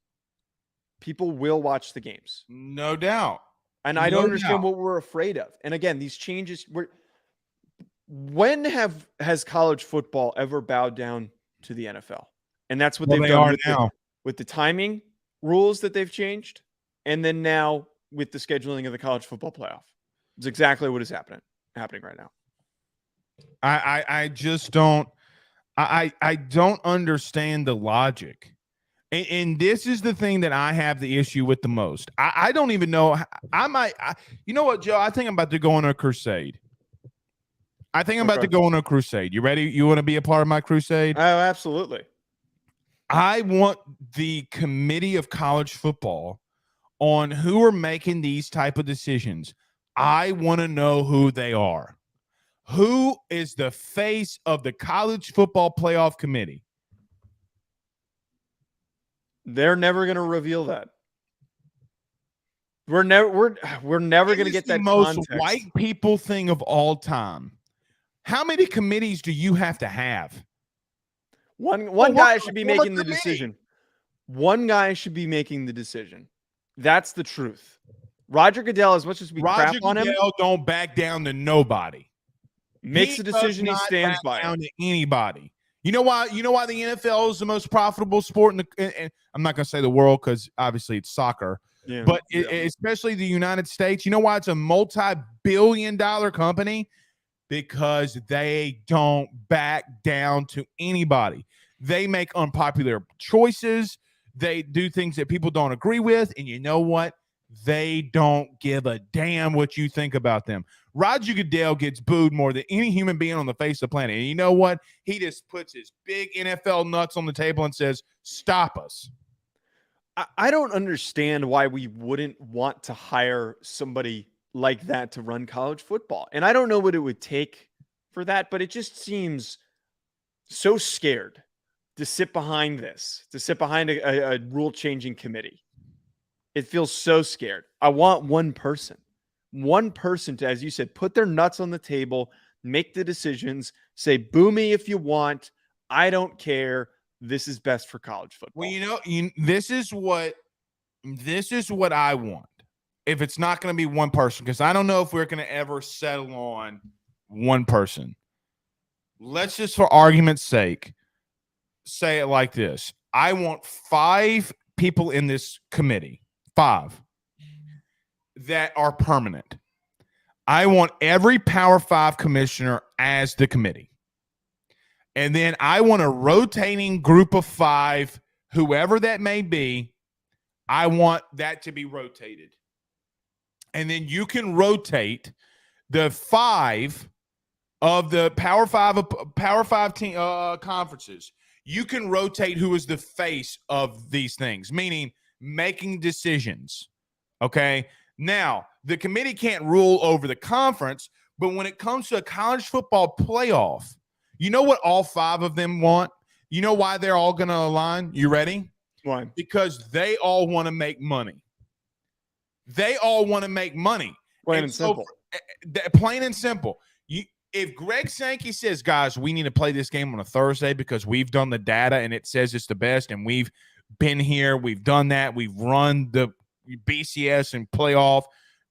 People will watch the games. No doubt. And I don't understand what we're afraid of. And again, these changes when has college football ever bowed down to the NFL? And that's what they've done with the timing rules that they've changed. And then now with the scheduling of the college football playoff. It's exactly what is happening right now. I just don't I don't understand the logic. And this is the thing that I have the issue with the most. I don't even know. You know what, Joe? I think I'm about to go on a crusade. You ready? You want to be a part of my crusade? Oh, absolutely. I want the committee of college football on who are making these type of decisions. I want to know who they are. Who is the face of the college football playoff committee? They're never going to reveal that. We're never going to get that most context. White people thing of all time. How many committees do you have to have? One guy should be making the decision. One guy should be making the decision. That's the truth. Roger Goodell, as much as we crap on him, don't back down to nobody. Makes a decision he stands by. Down to anybody. You know why? You know why the NFL is the most profitable sport in the? I'm not going to say the world because obviously it's soccer, but especially the United States. You know why it's a multi-billion-dollar company? Because they don't back down to anybody. They make unpopular choices. They do things that people don't agree with. And you know what? They don't give a damn what you think about them. Roger Goodell gets booed more than any human being on the face of the planet. And you know what? He just puts his big NFL nuts on the table and says, stop us. I don't understand why we wouldn't want to hire somebody like that to run college football. And I don't know what it would take for that, but it just seems so scared to sit behind this, to sit behind a rule-changing committee. It feels so scared. I want one person to, as you said, put their nuts on the table, make the decisions, say, boo me if you want. I don't care. This is best for college football. Well, this is what I want. If it's not going to be one person, because I don't know if we're going to ever settle on one person. Let's just, for argument's sake, say it like this. I want 5 people in this committee, 5, that are permanent. I want every Power 5 commissioner as the committee. And then I want a rotating group of 5, whoever that may be. I want that to be rotated. And then you can rotate the 5 of the Power 5 team conferences. You can rotate who is the face of these things, meaning making decisions. Okay. Now, the committee can't rule over the conference, but when it comes to a college football playoff, you know what all 5 of them want? You know why they're all going to align? You ready? Why? Because they all want to make money. They all want to make money. Plain and simple. Plain and simple. If Greg Sankey says, guys, we need to play this game on a Thursday because we've done the data and it says it's the best and we've been here, we've done that, we've run the BCS and playoff,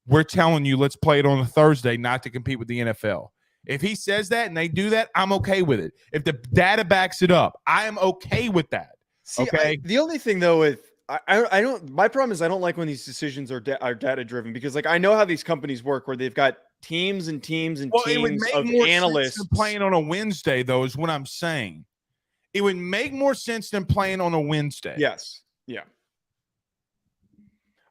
we're telling you let's play it on a Thursday not to compete with the NFL. If he says that and they do that, I'm okay with it. If the data backs it up, I am okay with that. See, okay. The only thing though with I don't. My problem is I don't like when these decisions are data driven because like I know how these companies work where they've got teams and teams and teams of analysts. Sense than playing on a Wednesday, though, is what I'm saying. It would make more sense than playing on a Wednesday. Yes. Yeah.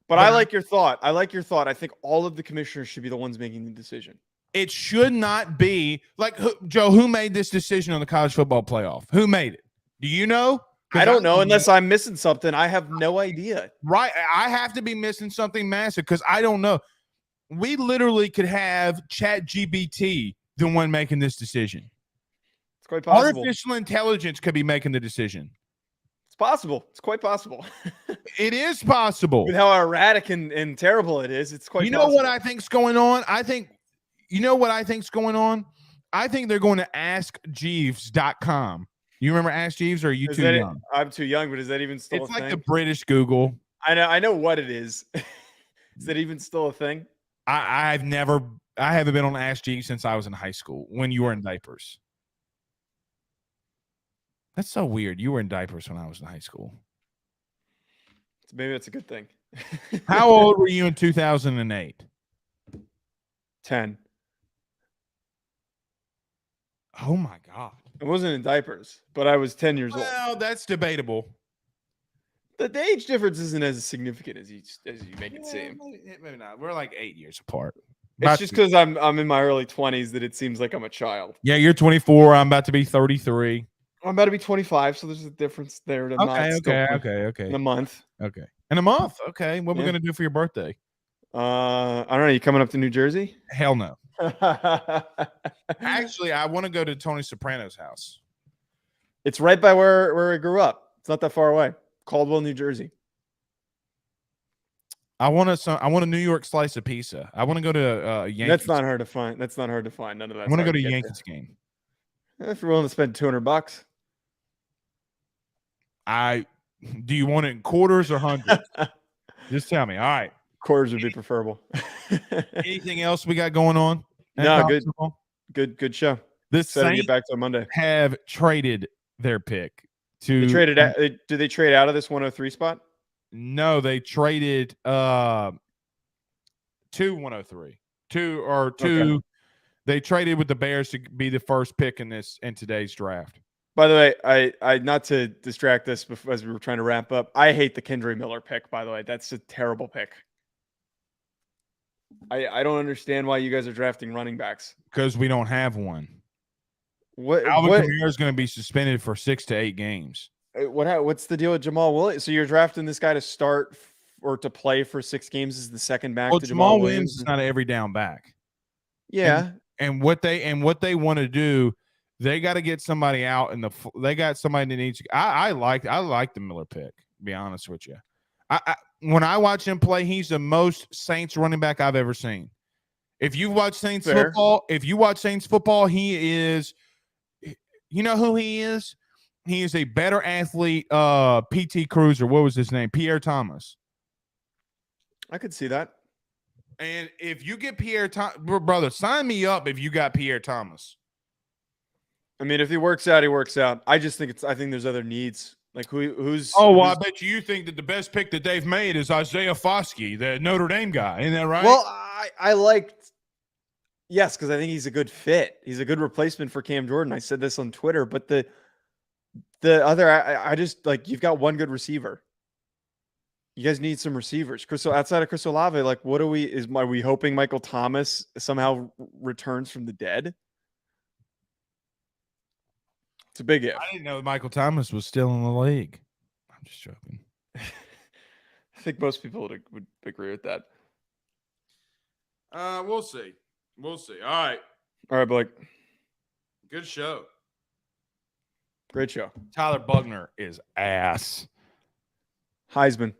But I like your thought. I think all of the commissioners should be the ones making the decision. It should not be like Joe. Who made this decision on the college football playoff? Who made it? Do you know? I don't know unless I'm missing something. I have no idea. Right. I have to be missing something massive because I don't know. We literally could have ChatGPT the one making this decision. It's quite possible. Artificial intelligence could be making the decision. It's possible. It's quite possible. It is possible. With how erratic and terrible it is, it's quite possible. You know what I think's going on? You know what I think's going on? I think they're going to AskJeeves.com. You remember Ask Jeeves, or are you too young? I'm too young, but is that even still a thing? It's like the British Google. I know what it is. Is that even still a thing? I haven't been on Ask Jeeves since I was in high school when you were in diapers. That's so weird. You were in diapers when I was in high school. Maybe that's a good thing. How old were you in 2008? 10. Oh my God. I wasn't in diapers, but I was 10 years old. Well, that's debatable. The age difference isn't as significant as you make it seem. Maybe not. We're like 8 years apart. It's just because I'm in my early 20s that it seems like I'm a child. Yeah, you're 24. I'm about to be 33. I'm about to be 25, so there's a difference there. Okay. In a month. Okay. In a month. Okay. What are we going to do for your birthday? I don't know. You coming up to New Jersey? Hell no. Actually, I want to go to Tony Soprano's house. It's right by where I grew up. It's not that far away. Caldwell, New Jersey. I want a New York slice of pizza. I want to go to Yankees. That's not hard to find. None of that. I want to go to a Yankees game. If you're willing to spend $200. Do you want it in quarters or hundreds? Just tell me. All right. Quarters would be preferable. Anything else we got going on? No, good. Good show. The Excited to Saints get back to Monday. have traded their pick to. They traded. Did they trade out of this 103 spot? No, they traded 103. Two. Okay. They traded with the Bears to be the first pick in today's draft. By the way, I not to distract us as we were trying to wrap up. I hate the Kendre Miller pick. By the way, that's a terrible pick. I don't understand why you guys are drafting running backs because we don't have one. Alvin Kamara is going to be suspended for 6 to 8 games. What's the deal with Jamal Williams? So you're drafting this guy to start or to play for 6 games as the second back to Jamal Williams is not an every down back. Yeah. And what they want to do, they got to get somebody out they got somebody that needs. I like the Miller pick. To be honest with you, when I watch him play, he's the most Saints running back I've ever seen. If you watch Saints football, he is. You know who he is? He is a better athlete. PT Cruiser. What was his name? Pierre Thomas. I could see that. And if you get Pierre Thomas, brother, sign me up if you got Pierre Thomas. I mean, if he works out, he works out. I think there's other needs. Like who's? I bet you think that the best pick that they've made is Isaiah Foskey, the Notre Dame guy. Isn't that right? Well, I liked. Yes, because I think he's a good fit. He's a good replacement for Cam Jordan. I said this on Twitter, but the other, I just like you've got one good receiver. You guys need some receivers. Outside of Chris Olave, like are we hoping Michael Thomas somehow returns from the dead? It's a big if. I didn't know Michael Thomas was still in the league. I'm just joking. I think most people would agree with that. We'll see. We'll see. All right, Blake. Good show. Great show. Tyler Buchner is ass. Heisman.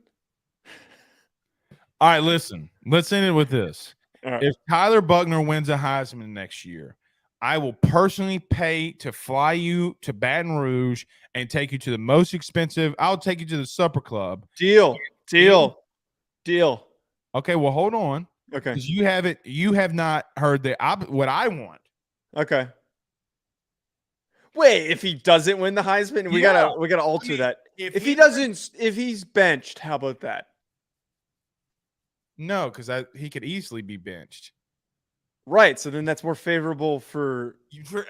All right, listen. Let's end it with this. Right. If Tyler Buchner wins a Heisman next year, I will personally pay to fly you to Baton Rouge and take you to the most expensive. I'll take you to the Supper Club. Deal. Okay, well, hold on. Okay. Because you have not heard what I want. Okay. Wait, if he doesn't win the Heisman, we gotta alter that. If he's benched, how about that? No, because he could easily be benched. Right. So then that's more favorable for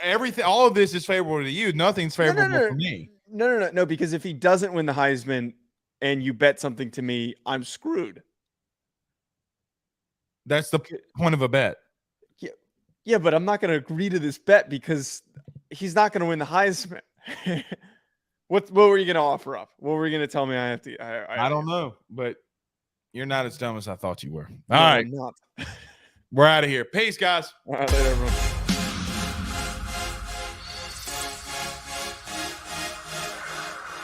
everything. All of this is favorable to you. Nothing's favorable for me. No, because if he doesn't win the Heisman and you bet something to me, I'm screwed. That's the point of a bet. Yeah, but I'm not going to agree to this bet because he's not going to win the Heisman. What were you going to offer up? What were you going to tell me I have to? I don't know, but you're not as dumb as I thought you were. All right. I'm not. We're out of here. Peace, guys. All right, later, everyone.